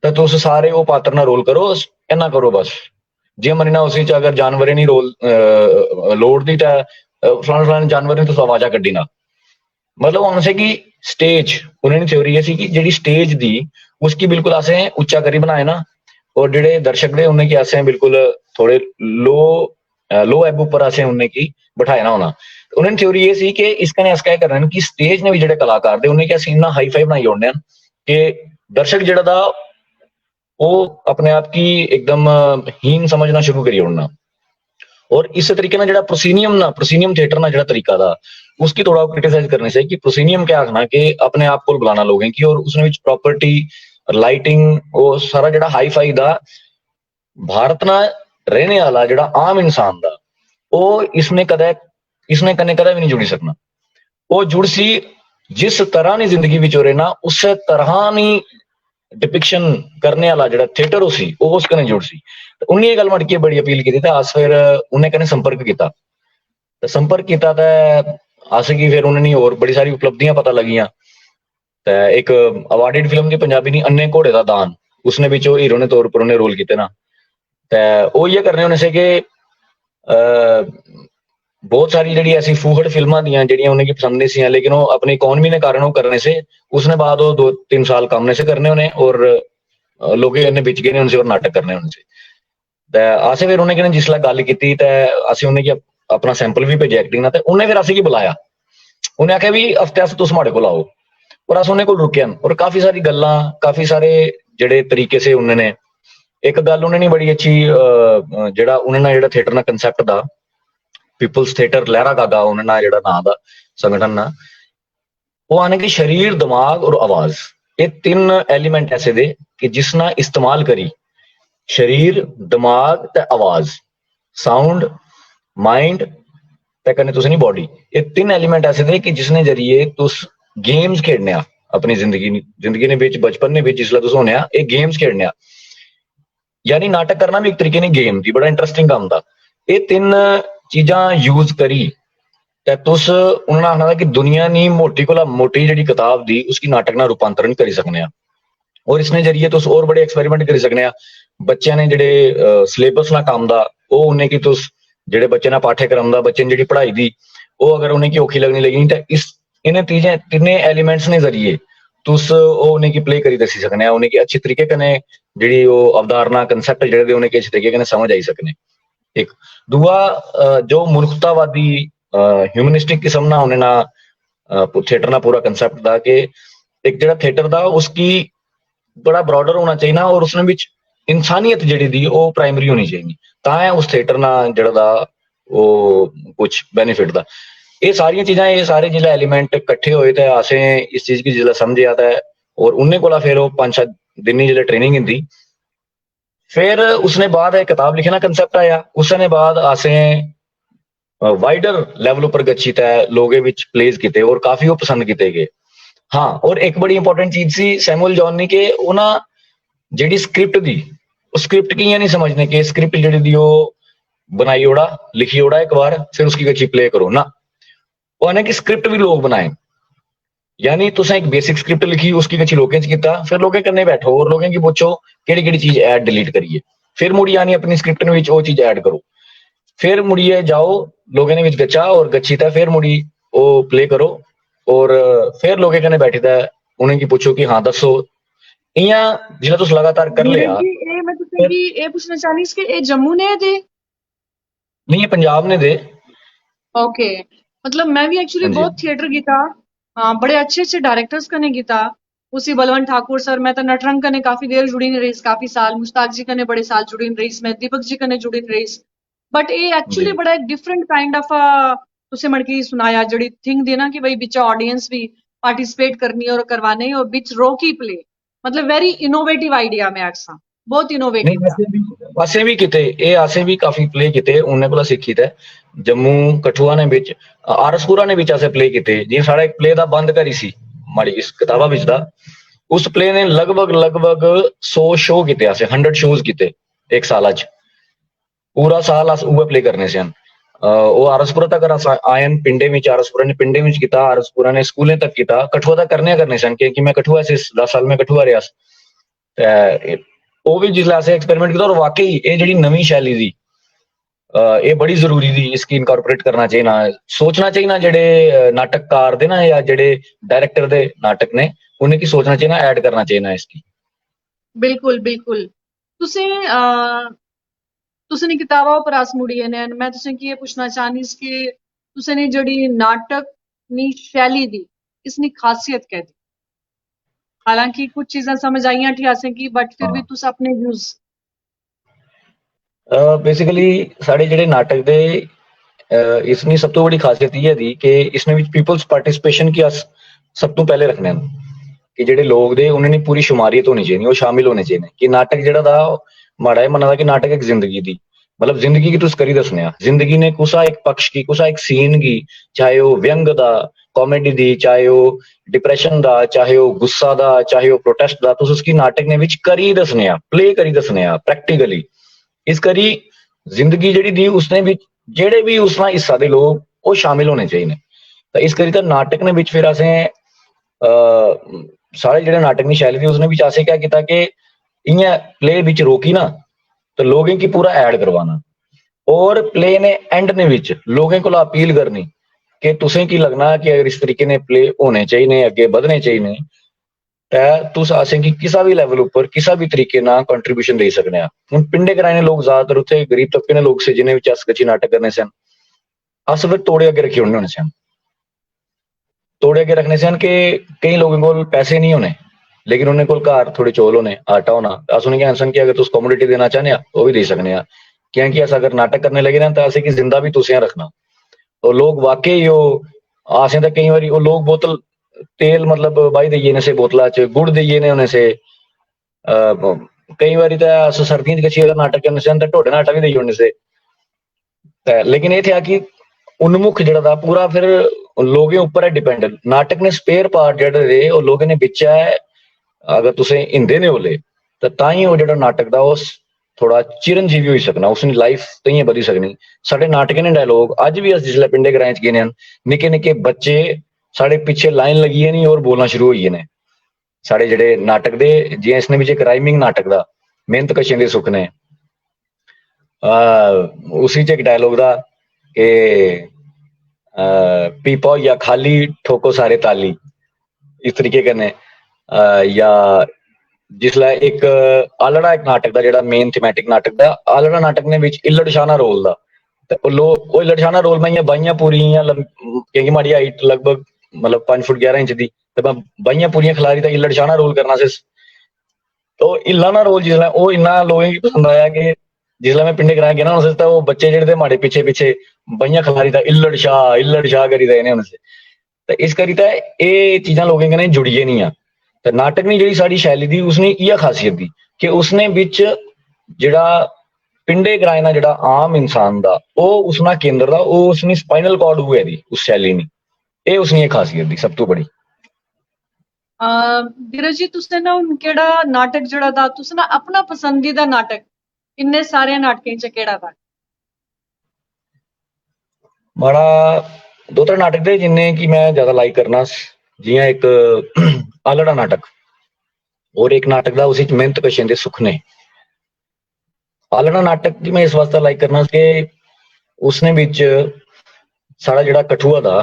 तो तुस सारे वो पात्र ना रोल करो, इना करो बस। जे मरना उसी च अगर जानवर नहीं रोल लोड़ दी तो फलाने फलाने जानवर ने तुस आवाजा कड्डी ना। मतलब उन्होंने से कि स्टेज उन्होंने थ्योरी ये सी कि जेडी स्टेज दी उसकी बिल्कुल असें उच्चा करी बनाए ना, और जेडे दर्शक दे उन्हें की असें बिल्कुल थोड़े लो लो एब ऊपर असें उन्हें की बैठाया ना होना। उन्होंने थ्योरी ये सी कि इसका ने अस क्या करना कि स्टेज ने भी जेडे कलाकार दे उन्हें क्या असीं इन्ना हाई फाई बनाई ओड़ने कि दर्शक जेड़ा दा वो अपने आप की एकदम हीन समझना शुरू करी ओड़ना। और इस तरीके ना जेड़ा प्रोसीनियम थिएटर ना जेड़ा तरीका था उसकी थोड़ा क्रिटिसाइज करने से कि प्रोसीनियम क्या आखना कि अपने आप को बुलाना लोगों की, और उसने प्रॉपर्टी लाइटिंग वो सारा जेड़ा हाई फाई दा भारत ना रहने वाला जेड़ा आम इंसान दा वो इसने कने कदे भी नहीं जुड़ी सकना। वो जुड़ सी जिस तरह नी जिंदगी विच हो रहे ना उस तरह नी डिपिक्शन करने वाला जेड़ा थिएटर उसी वो उस कने जुड़ सी। उन्हें ये गल मड़की बड़ी अपील की थी अस फिर उन्हें कने संपर्क किया, संपर्क किया तो अस की फिर उन्होंने और बड़ी सारी उपलब्धियां पता लगियां। ते एक अवार्डेड फिल्म की पंजाबी नी अन्ने घोड़े दा दान, उसने बिच हीरो ने तौर पर उन्हें रोल किए ना। ते वो ये करने होने से कि बहुत सारी जी ऐसी फूहड़ फिल्मां दियां जेडियां उन्हें पसंद नहीं सी, लेकिन वो अपनी इकोनॉमी ने कारण वो करने से उसने बाद वो 2-3 साल काम से करने होने और लोग बिच गए उनसे और नाटक करने होने से। ते असें फिर उन्हें कन्नै जिसलै गल कीती ते असें उन्हें की अपना सैंपल भी भेजे एक्टिंग दा, ते उन्हें फिर असें की बुलाया। उन्हें आख्या भी हफ्ते अस तुस माड़े कोल आओ, और अस उन्हें कोल रुके और काफी सारी गल्लां काफी सारे जेडे तरीके से उन्होंने एक गल उन्होंने बड़ी अच्छी जेड़ा उन्होंने जेड़ा थिएटर ना कंसैप्ट दा पीपल्स थिएटर लहरा गागा उन्होंने जेड़ा नां दा संगठन ना, वो आने की शरीर दिमाग और आवाज ये 3 एलिमेंट ऐसे दे कि जिसना इस्तेमाल करी शरीर दिमाग ते आवाज साउंड माइंड ते कन्नै तुस नहीं बॉडी, ये 3 एलिमेंट ऐसे थे कि जिसने जरिए तुस गेम्स खेडने अपनी जिंदगी ने बिच बचपन ने बिच जिसलै तुस होने ये गेम्स खेडने, यानी नाटक करना भी एक तरीके ने गेम थी, बड़ा इंटरेस्टिंग काम था। ये 3 चीजां यूज करी ते तुस उन्होंने आखना था कि दुनिया नी मोटी कोला मोटी जी किताब दी उसकी नाटक ना रूपांतरण करी सकने, और इसने जरिए तुस और बड़े एक्सपेरिमेंट करी सकने। बच्चों ने जेडे सिलेबस ना काम दा वो उन्हें की तुस जेडे बच्चे ना पाठ्यक्रम दा बच्चे ने जी पढ़ाई दी वो अगर उन्हें की औखी लगने लगी तो इस इन्हें तीने एलिमेंट्स ने जरिए तुस उन्हें की प्ले करी दसी सकने, उन्हें की अच्छी तरीके कने जी अवधारणा कंसैप्ट जेडे उन्हें अच्छी तरीके कने समझ आई सकने। एक दूआ जो मनुखतावादी ह्यूमनिस्टिक किस्म ना उन्हें ना थिएटर ना पूरा कंसैप्ट था कि एक जेड़ा थिएटर था उसकी बड़ा ब्रॉडर होना चाहिए ना, और उसने बिच इंसानियत जेडी दी वो प्राइमरी होनी चाहिए तां उस थिएटर ना जेड़ा दा वो कुछ बेनिफिट था। ये सारी चीजां ये सारे जिला एलिमेंट इकट्ठे होए थे असें इस चीज की जिला समझ आता है, और उन्हें कोला फिर वो 5-7 दिन जिले ट्रेनिंग हिंदी फिर उसने बाद किताब लिखना कंसैप्ट आया, उसने बाद असें वाइडर लेवल पर गच्छी तय लोगे विच प्लेस किते और काफी वो पसंद किते गए। हाँ, और एक बड़ी इंपॉर्टेंट चीज सी सैमुअल जॉन ने कि उना जेडी स्क्रिप्ट दी उस स्क्रिप्ट की नहीं समझने कि स्क्रिप्ट जेडी दी वो बनाई ओड़ा लिखी ओड़ा एक बार फिर उसकी गच्छी प्ले करो ना, वो की स्क्रिप्ट भी लोग बनाए यानी तुसें एक बेसिक स्क्रिप्ट लिखी, उसकी कच्ची लोकें च कीता, फिर लोकें कन्नै बैठो और लोकें गी पुच्छो केह्ड़ी केह्ड़ी चीज ऐड डिलीट करिए, फिर मुड़ी आनी अपनी स्क्रिप्ट ने विच ओह् चीज ऐड करो, फिर मुड़ियै जाओ लोकें दे विच गच्चा और गच्छी ते फिर मुड़ी ओह् प्ले करो और फिर लोकें कन्नै बैठियै उ'नेंगी पुच्छो कि हाँ दस्सो। इ'यां जिसलै तुस लगातार कर धीरज लिया जी ਇਹ ਮੈਂ ਤੁਸੀਂ फिर ਕੀ ਇਹ ਪੁੱਛਣਾ ਚਾਹਨੀ ਸੀ ਕਿ ਇਹ ਜੰਮੂ ਨੇ ਦੇ नहीं, ये पंजाब ने दे। ओके मतलब मैं भी एक्चुअली हाँ जी। बहुत थिएटर गीता हाँ बड़े अच्छे अच्छे डायरेक्टर्स कने गीता उसी बलवंत ठाकुर सर मैं तो नटरंग कने काफी देर जुड़ी नहीं रही काफी साल मुश्ताक जी कने बड़े साल जुड़ी नहीं रही मैं दीपक जी कने जुड़ी नहीं रही बट ये जी एक्चुअली बड़ा एक डिफरेंट काइंड ऑफ तुसे मड़की सुनाया जड़ी थिंग दी ना कि भाई बिचा ऑडियंस भी पार्टिसिपेट करनी और करवाने और बिच रोकी प्ले मतलब वेरी इनोवेटिव आइडिया मैं आखसा बहुत नहीं, इनोवेटिव था असें भी कीते, एह् असें भी काफी प्ले कीते उ'नें कोला सिक्खी ते जम्मू कठुआ ने बिच आरसपुरा ने बिच असें प्ले कीते, जि'यां साढ़ा इक प्ले दा बंद करी सी माड़ी इस कताबा बिच दा, उस प्ले ने लगभग लगभग 100 शो कीते, असें 100 शोज कीते इक साला च, पूरा साल अस उ'ऐ प्ले करने सन। ओह् आरसपुरा तकर अस आए न पिंडें बिच, आरसपुरा ने पिंडें बिच कीता, आरसपुरा ने स्कूलें तक कीता, कठुआ तक करने सन क्योंकि मैं कठुआ से 10 साल में कठुआ रेहा ते ओह् बी जिसलै असें एक्सपेरिमेंट कीता और वाकई एह् जेह्ड़ी नमीं शैली दी एह् बड़ी जरूरी दी, इसकी इनकॉर्पोरेट करना चाहिए, सोचना चाहिए जेह्ड़े नाटककार दे ना या जेह्ड़े डायरेक्टर दे नाटक ने उ'नें गी सोचना चाहिए, ऐड करना चाहिए इसकी। बिल्कुल बिल्कुल तुसें नी किताबा उप्पर अस मुड़ियै ने मैं तुसें गी एह् पुच्छना चाहनी कि तुसें नी जेह्ड़ी नाटक नी शैली दी इसनी खासियत केह् दी हालांकि कुछ चीजां समझ आइयां ठी असें गी बट फिर भी हाँ, तुस अपने व्यूज बेसिकली साढ़े जेह्ड़े नाटक दे इसमें सब तो बड़ी खासियत इ'यै दी कि इसमें विच पीपल्स पार्टिसिपेशन की अस सब तो पैह्ले रखने न कि जेह्ड़े लोग दे उ'नें दी पूरी शुमारियत होनी चाहिदी, ओह् शामिल होने चाहिदे कि नाटक जेह्ड़ा दा माड़ा एह् मन्ना दा कि नाटक इक जिंदगी दी मतलब जिंदगी गी तुस करी दस्सने आ, जिंदगी ने कुसा इक पक्ष गी कुसा इक सीन गी चाहे ओह् व्यंग दा कॉमेडी दी चाहे ओह् डिप्रैशन दा चाहे ओह् गुस्सा दा चाहे ओह् प्रोटेस्ट दा तुस उसकी नाटक ने विच करी दस्सने आ, प्ले करी दस्सने आ प्रैक्टिकली। इस करी जिंदगी जेह्ड़ी दी उसने भी जेह्ड़े भी उसदा हिस्सा दे लोग ओह् शामिल होने चाहिए ते इस करी ते नाटक ने बिच फिर असें साढ़े जेह्ड़े नाटक दी शैली दी उसने बिच असें क्या कीता कि इ'यां प्ले बिच रोकी ना तो लोगें गी पूरा ऐड करवाना और प्ले ने एंड ने बिच लोगें कोला अपील करनी कि तुसें की लगना कि अगर इस तरीके ने प्ले होने चाहिए अग्गे बधने चाहिए ते तुस असें गी किसा भी लेवल उप्पर किसा भी तरीके नाल कंट्रीब्यूशन देई सकने आ। हुन पिंडे ग्राएं दे लोग ज्यादातर उत्थे गरीब तबके दे लोग से जिन्हें विच अस कच्ची नाटक करने सन, अस फिर तोड़े अग्गे रखी ओड़ने होने सन, तोड़े अग्गे रखने सन कि केईं लोगें कोल पैसे नहीं होने लेकिन उ'नें कोल घर थोड़े चौल होने आटा होना, अस उ'नेंगी आखने कि अगर तुस कमोडिटी देना चाहने आ ओह् बी देई सकने आ क्योंकि अस अगर नाटक करने लगे ना तो असें गी जिंदा भी तुसें रखना। तो लोग वाकई ओह् असें ते केईं बारी ओह् लोग बोतल तेल मतलब बाई देइयै ने से बोतला च गुड़ देइयै ने उ'नें से केईं बारी ते अस सर्दियें च गच्छियै अगर नाटक करने सन ते ढोडे दा आटा बी देई ओड़ने से ते लेकिन एह् था कि उन्मुख जेह्ड़ा था पूरा फिर लोगें उप्पर है डिपेंड, नाटक ने स्पेयर पार्ट जेह्ड़े दे ओह् लोगें ने बिच्चा अगर तुसें हिंदे ने ओले ते तां ओह् जेह्ड़ा नाटक दा ओह् थोड़ा चिरंजीवी होई सकना, उसनी लाइफ ताइयें बधी सकनी। साढ़े नाटकें ने डायलॉग अज्ज भी अस जिसलै पिंडे ग्राएं च गेने निक्के निक्के बच्चे साढ़े पिच्छे लाइन लगी जानी और बोलना शुरू होई जाने साढ़े जेह्ड़े नाटक दे जि'यां इसने बिच इक राइमिंग नाटक दा मेहनत कशें दे सुख ने उसी च इक डायलॉग दा कि पीपा होइया खाली ठोको सारे ताली, इस तरीके कन्नै या जिसलै इक आलड़ा इक नाटक दा जेह्ड़ा मेन थीमैटिक नाटक दा आलड़ा नाटक ने बिच इल्लड़ शाना रोल दा ते ओह् इल्लड़ शाना रोल में इ'यां बाहियां पूरियां क्योंकि माड़ी हाइट लगभग मतलब 5 फुट 11 इंच दी ते मैं बाहियां पूरियां खलारी ते इल्लड़ शाना रोल करना से तो हिल्ला ना रोल जिसलै ओह् इन्ना लोगें गी पसंद आया कि जिसलै मैं पिंडे ग्राएं गेना होना ते ओह् बच्चे जेह्ड़े माड़े पिच्छे पिच्छे बाहियां खलारी ते इल्लड़ शाह करी देने होने से ते इस करी ते एह् चीजां लोगें कन्नै जुड़ी गेदियां ते नाटक ने जेह्ड़ी साढ़ी शैली दी उसने इ'यै खासियत दी कि उसने बिच जेह्ड़ा पिंडे ग्राएं दा जेह्ड़ा आम इंसान दा ओह् उसना केंद्र दा ओह् उसनी स्पाइनल कॉर्ड उ'ऐ दी उस शैली नी, एह् उसनी एह् खासियत दी सब तो बड़ी। धीरज जी तुसें ना हून केह्ड़ा नाटक जेह्ड़ा दा तुसें ना अपना पसंदीदा नाटक इन्ने सारे नाटकें च केह्ड़ा था माड़ा दो त्रै नाटक दे जिन्ने कि मैं ज्यादा लाइक करना जियां एक आलड़ा नाटक और एक नाटक दा उसी च मेहनत कशें दे सुखने। आलड़ा नाटक गी मैं इस वास्ते लाइक करना कि उसने बिच साढ़ा जेह्ड़ा कठुआ दा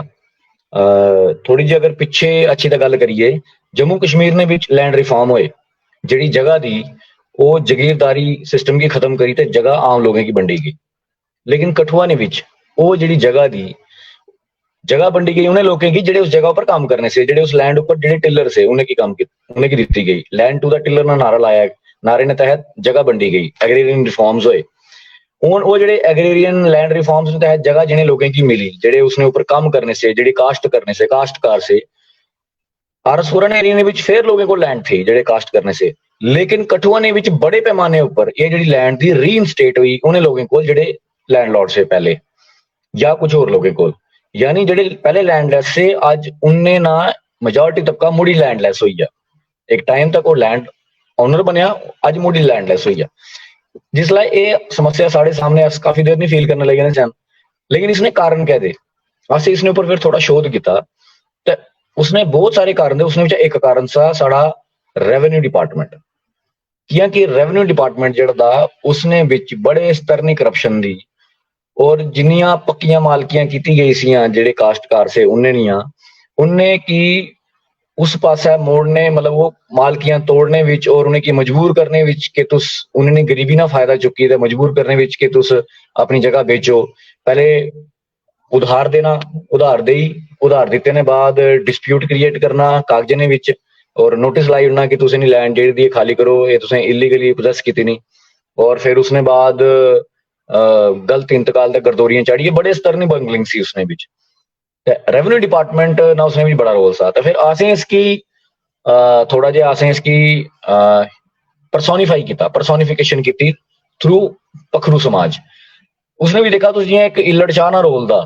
थोड़ी जी अगर पिछे अच्छी तो गल करिए, जम्मू कश्मीर ने बिच लैंड रिफॉर्म होए, जिहड़ी जगह दी वो जगीरदारी सिस्टम की खत्म करी ते जगह आम लोगों की बंडी गई। लेकिन कठुआ ने बिच वो जिहड़ी जगह दी जगह बंडी गई उन्हें लोगों की, जेडे उस जगह पर काम करने से, जेडे उस लैंड ऊपर जेडे टिलर से उन्हें की काम की उन्हें की दी गई। लैंड टू द टिलर ना नारा लाया, नारे ने तहत जगह बंडी गई, एग्रीरियन रिफॉर्म्स होए। ਹੁਣ ਉਹ ਜਿਹੜੇ एग्रीरियन लैंड रिफॉर्म्स के तहत जगह जिन्हें लोगों की मिली, जेडे उसने ऊपर काम करने से, जेडी कास्ट करने से, काश्तकार से, आरसपुरा ने एरिया विच फिर लोगों को लैंड थी जेडे कास्ट करने से। लेकिन कठुआ ने विच बड़े पैमाने ऊपर ये जेडी लैंड थी रीइंस्टेट हुई उन्हें लोगों को जेडे लैंडलॉर्ड से पहले या कुछ और लोगों को, यानी जेडे पहले लैंडलेस से आज उनने ना मेजोरिटी तबका मुड़ी लैंडलेस हुई है। एक टाइम तक वो लैंड ओनर बनया, आज मुड़ी लैंडलेस हुई है। जिसला ये समस्या साढ़े सामने काफी देर नहीं फील करने लगे ना चैन, लेकिन इसने कारण क्या दे अस इसने ऊपर फिर थोड़ा शोध किया तो उसने बहुत सारे कारण थे। उसने एक कारण सा साड़ा रेवेन्यू डिपार्टमेंट, क्योंकि रेवेन्यू डिपार्टमेंट जेड़ा उसने बिच बड़े स्तर की करप्शन दी और जिन्नियां पक्कियां मालकियां की गई सियां जेडे काश्तकार से उन्हें नहीं उन्हें की उस पासा मोड़ने, मतलब वो मालकियां तोड़ने विच और उन्हें की मजबूर करने विच कि तुस उन्हें गरीबी ना फायदा चुकी ते मजबूर करने विच कि तुस अपनी जगह बेचो। पहले उधार देना, उधार देई उधार दिते ने बाद डिस्प्यूट क्रिएट करना कागजां ने विच और नोटिस लाई उड़ना कि तुसें लैंड जेहड़ी दी खाली करो, ये तुसें इलीगली पोजेस कीती नहीं। और फिर उसने बाद गलत इंतकाल ते गरदौरियां चाढ़िए, बड़े स्तर की बंगलिंग सी उसने विच। रेवेन्यू डिपार्टमेंट ना उसने भी बड़ा रोल था। तो फिर आसें इसकी थोड़ा जिहा आसें इसकी परसोनीफाई किया, परसोनिफिकेशन की थ्रू पखरू समाज। उसने भी देखा तो जियां एक इल्लड़ शाह ना रोल दा,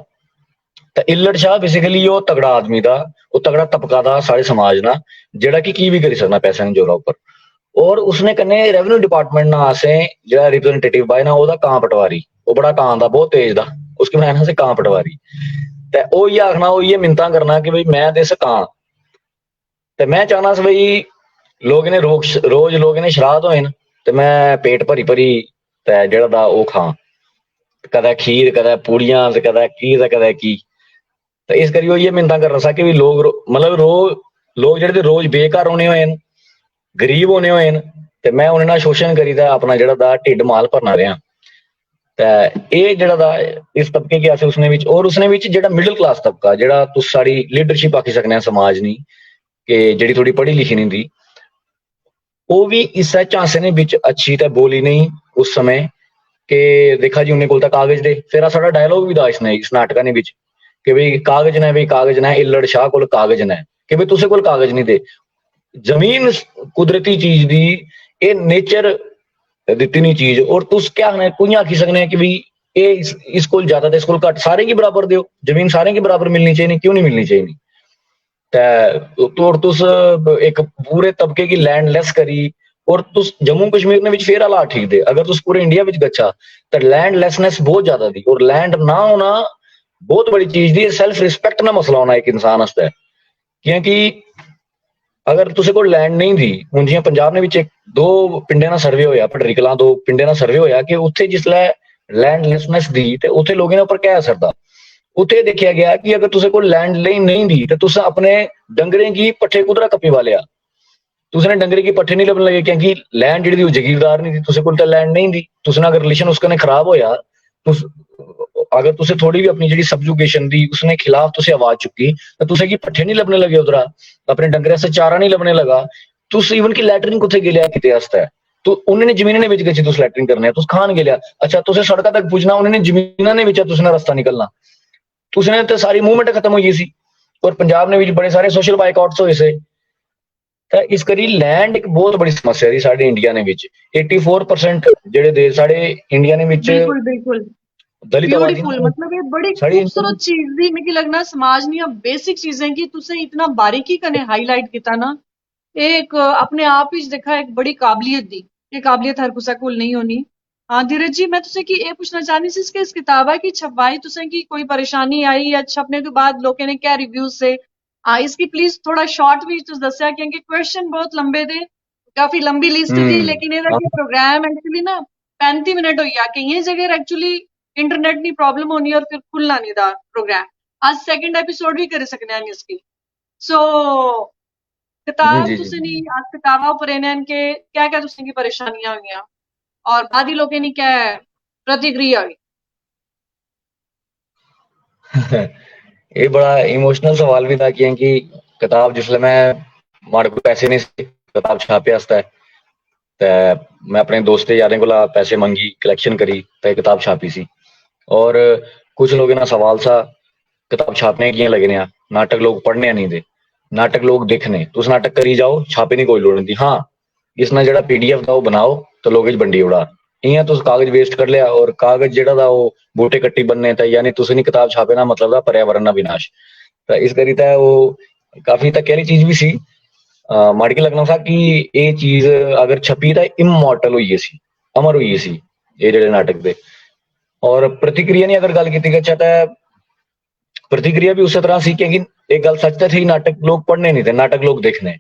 तो इल्लड़ शाह बेसिकली वो तगड़ा आदमी दा, वो तगड़ा तबका दा सारे समाज ना, जेड़ा की भी करी सकना पैसे ने जोरा ऊपर। और उसने कन्ने रेवेन्यू डिपार्टमेंट ना आसें जेड़ा रिप्रेजेंटेटिव बाय ना ओदा कां पटवारी, वो बड़ा कां दा बहुत तेज दा, उसकी बनाना से कां पटवारी। ते ओ ये आखना, वो ये मिन्नतां करना कि भाई मैं ते सकां ते मैं चाहना सी भाई लोग ने रोज लोग ने श्राद्ध होए न ते मैं पेट भरी भरी ते जेड़ा दा ओ खां, कदै खीर कदै पूड़ियां ते कदै की। ते इस करियै ये मिन्नतां कर रहा कि भी लोग मतलब लोग जेह्ड़े रोज बेघर होने होए न, गरीब होने होए न, ते मैं उन्हें ना शोषण करी दा अपना जेड़ा दा ढिड माल भरना रेहा। ਇਹ ਜਿਹੜਾ ਦਾ ਇਸ ਤਬਕੇ ਕੀ ਆਸੇ ਉਸਨੇ ਵਿੱਚ, ਔਰ ਉਸਨੇ ਵਿੱਚ ਜਿਹੜਾ ਮਿਡਲ ਕਲਾਸ ਤਬਕਾ ਜਿਹੜਾ ਤੁਸ ਸਾਡੀ ਲੀਡਰਸ਼ਿਪ ਆਖੀ ਸਕਨੇ ਆ ਸਮਾਜ ਨਹੀਂ ਕਿ ਜਿਹੜੀ ਥੋੜੀ ਪੜ੍ਹੀ ਲਿਖੀ ਨਹੀਂ ਦੀ, ਉਹ ਵੀ ਇਸ ਝਾਂਸੇ ਨੇ ਵਿੱਚ ਅੱਛੀ ਤਾਂ ਬੋਲੀ ਨਹੀਂ ਉਸ ਸਮੇਂ ਕਿ ਦੇਖਾ ਜੀ ਉਹਨੇ ਕੋਲ ਤਾਂ ਕਾਗਜ਼ ਦੇ। ਫਿਰ ਆ ਸਾਡਾ ਡਾਇਲੋਗ ਵੀ ਦਾ ਇਸਨੇ ਇਸ ਨਾਟਕਾਂ ਨੇ ਵਿੱਚ ਕਿ ਵੀ ਕਾਗਜ਼ ਨੇ, ਵੀ ਕਾਗਜ਼ ਨੇ, ਇੱਲੜ ਸ਼ਾਹ ਕੋਲ ਕਾਗਜ਼ ਨੇ ਕਿ ਵੀ ਤੁਸੀਂ ਕੋਲ ਕਾਗਜ਼ ਨਹੀਂ ਦੇ। ਜ਼ਮੀਨ ਕੁਦਰਤੀ ਚੀਜ਼ ਦੀ, ਇਹ ਨੇਚਰ ਦਿੱਤੀ ਨਹੀਂ ਚੀਜ਼, ਔਰ तुस क्या कोई आखी सकने कि भी ये इसको ज्यादा तो इसको घट, सारे की बराबर दो जमीन, सारे की बराबर मिलनी चाहिए, क्यों नहीं मिलनी चाहिए। तो तुस एक पूरे तबके की लैंड लेस करी और तुस जम्मू कश्मीर ने फिर हालात ठीक दे। अगर तुस पूरे इंडिया में गच्छा तो लैंड लेसनेस बहुत ज्यादा थी, और लैंड ना होना बहुत बड़ी चीज थी। सेल्फ रिस्पेक्ट ना मसला होना एक इंसान आस्ते, क्योंकि अगर तुसे कोई लैंड नहीं थी, हुण जियां पंजाब ने एक दो पिंडे ना सर्वे होया, पटरी कलां दो पिंडे ना सर्वे होया कि उत्थे जिसलै लैंडलैसनेस दी ते उत्थे लोगों ने उपर क्या असर था। उत्थे देखा गया कि अगर तुसे कोई लैंड नहीं दी तो तुस अपने डंगरें की पट्ठे कुदरा कप्पी वालिया, तुसने डंगरे की पट्ठे नहीं लभन लगे, क्योंकि लैंड जी जगीरदार नहीं थी, तुसे कोल लैंड नहीं दी। तुसना अगर रिलेशन उसकने खराब होया, तुस अगर तुसे थोड़ी भी अपनी जी सबजुगेशन दी उसने खिलाफ तुसे आवाज चुकी तो तुसे की पट्ठे नहीं लभने लगे, उधरा अपने डंगरे से चारा नहीं लभने लगा। तुस इवन की लैटरिन कुत्थे गिलिया किते आस्ते, तो उन्होंने जमीन ने विच गची तुस लैटरिन करने तुस खान गिलिया। अच्छा तुसे सड़का तक पुजना, उन्होंने जमीना ने विच तुसने रास्ता निकलना, तुसने तो सारी मूवमेंट खत्म हो गई सी। और पंजाब ने विच बड़े सारे सोशल बाइकआउट्स होए से। तो इस करी लैंड एक बहुत बड़ी समस्या थी साडे इंडिया ने विच। 84% जेड़े देश साडे इंडिया ने विच बिल्कुल बिल्कुल दलित आबादी, ब्यूटीफुल, मतलब ये बड़ी साड़ी खूबसूरत चीज दी मिगी लगना समाज नी बेसिक चीजें की तुसे इतना बारीकी कने हाईलाइट किया ना, एक अपने आप ही देखा एक बड़ी काबिलियत दी। ये काबिलियत हर कुसा कोल नहीं होनी। हाँ धीरज जी, मैं तुसे की ये पूछना चाहनी सी कि इस किताबा की छपवाई तुसे की कोई परेशानी आई या छपने के बाद लोगों ने क्या रिव्यूज से इसकी प्लीज थोड़ा शॉर्ट भी तुस दस्या क्योंकि क्वेश्चन बहुत लंबे थे, काफी लंबी लिस्ट थी, लेकिन ਇਹਦਾ हाँ कि प्रोग्राम एक्चुअली ना 35 मिनट होई आ कई जगह एक्चुअली इंटरनेट नी प्रॉब्लम होनी और फिर खुलना नहीं था प्रोग्राम। आज सेकंड एपिसोड भी कर सकने हैं इसकी। सो जी किताब जी जी तुसें नी आज किताबा उपर इन्हन के क्या क्या तुसें की परेशानियां हुई और बादी लोगों की क्या प्रतिक्रिया हुई? ये बड़ा इमोशनल सवाल भी था कि किताब जिसले मैं माड़े कोल पैसे नहीं सी किताब छापे आस्तै ते मैं अपने दोस्तें यारें कोला पैसे मंगी कलैक्शन करी ते किताब छापी सी और कुछ लोगों ना सवाल सा किताब छापने कियां लगने आ नाटक लोग पढ़ने नहीं दे नाटक लोग दिखने तुस नाटक करी जाओ छापे नहीं कोई लोड़ नहीं हाँ इसना जेड़ा पीडीएफ था वो बनाओ तो लोग बंडी उड़ा इयां तुस कागज वेस्ट कर लिया और कागज जेड़ा था वो बूटे कट्टी बनने ता यानी तुस नहीं किताब छापे ना मतलब था पर्यावरण ना विनाश तो इस करी ते वो काफी तक कहली चीज भी सी माड़ी के लगना था कि ये चीज अगर छपी तो इमोर्टल हुई सी अमर हुई सी ये जेड़े नाटक दे और प्रतिक्रिया ने अगर गल की अच्छा तो प्रतिक्रिया भी उस तरह सी कि एक गल सच तो थी नाटक लोग पढ़ने नहीं थे नाटक लोग देखने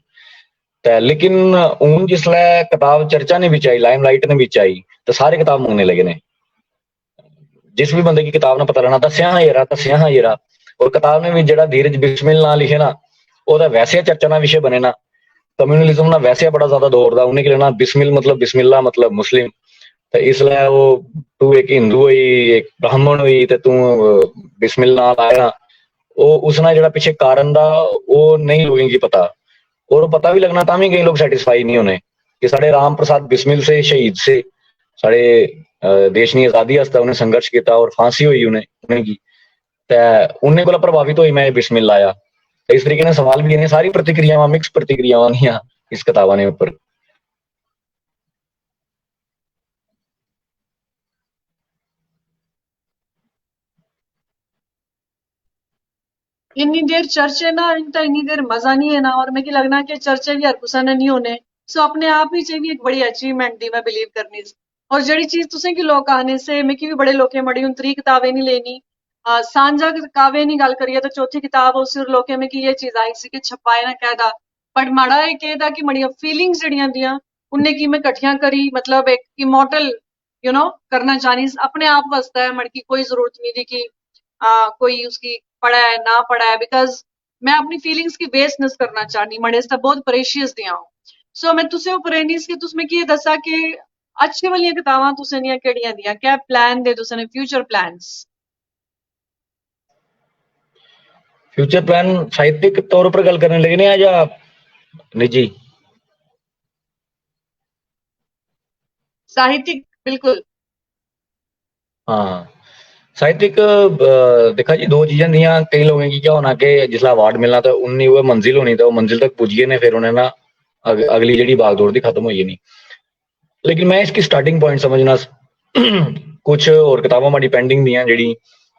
ते लेकिन हूं जिसलै किताब चर्चा ने बिच आई लाइमलाइट ने बिच आई तो सारे किताब मंगने लगे ने जिस भी बंदे की किताब ना पता लगना दसिया हाँ ये रहा और किताब ने भी जेड़ा धीरज बिस्मिल ना लिखे ना ओदा वैसे चर्चा ना विषय बने ना कम्युनलिज्म ना वैसे बड़ा ज्यादा दौर दा उन्हें के लेना बिस्मिल मतलब बिस्मिल्लाह मतलब मुस्लिम तो इसलिए वो तू एक हिंदू हुई एक ब्राह्मण हुई तो तू बिस्मिल ना लाया वो उसना जेड़ा पीछे कारण दा वो नहीं लोगों की पता और वो पता भी लगना तामी कई लोग सेटिस्फाई नहीं होने कि साढ़े राम प्रसाद बिस्मिल से शहीद से साढ़े देश की आजादी वास्ते उन्हें संघर्ष किया और फांसी हुई उन्हें उन्हें की उन्हें को प्रभावित हुई मैं बिस्मिल लाया तो इस तरीके ने सवाल भी सारी प्रतिक्रियावां मिक्स प्रतिक्रियावां इस किताबा ने ऊपर इन्नी देर चर्चे ना इनता इन्नी देर मजा नहीं है ना और मैं की लगना कि चर्चे भी हर कुसा ने नहीं होने सो अपने आप ही भी एक बड़ी अचीवमेंट दी मैं बिलीव करनी और जड़ी चीज तुसें की लोग आने से मैं की भी बड़े लोके मड़ी उन 3 किताबें नहीं लेनी सांझा कावे नहीं गल करिए तो चौथी किताब उस लोके में की ये चीज आई सी कि छपाए ना कहदा बट माड़ा है कहदा कि मड़िया फीलिंग्स जड़ियां दियां उन्हें की मैं कठिया करी मतलब एक इमोर्टल करना चाहनी अपने आप वास्ते है मड़की कोई जरूरत नहीं थी कि कोई उसकी पढ़ा है ना पढ़ा है बिकॉज मैं अपनी फीलिंग्स की वेस्ट नस करना चाहनी मड़े इसका बहुत प्रेशियस दिया हूं सो मैं तुसे उपरेनिस के तुसमें की दसा कि अच्छे वाली किताबां तुसे निया केड़ियां दियां क्या प्लान दे तुसे ने फ्यूचर प्लान्स फ्यूचर प्लान साहित्यिक तौर पर गल करने लगे ने या निजी साहित्यिक बिल्कुल हाँ साहित्यिक देखा जी दो चीजें दियां कई लोगों की क्या होना कि जिसला अवार्ड मिलना तो उन्नी वो मंजिल होनी तो मंजिल तक पुजिए ने फिर उन्हें ना अगली जी भागदौड़ दी खत्म हुई नहीं लेकिन मैं इसकी स्टार्टिंग पॉइंट समझना कुछ और किताबों में डिपेंडिंग दियां जी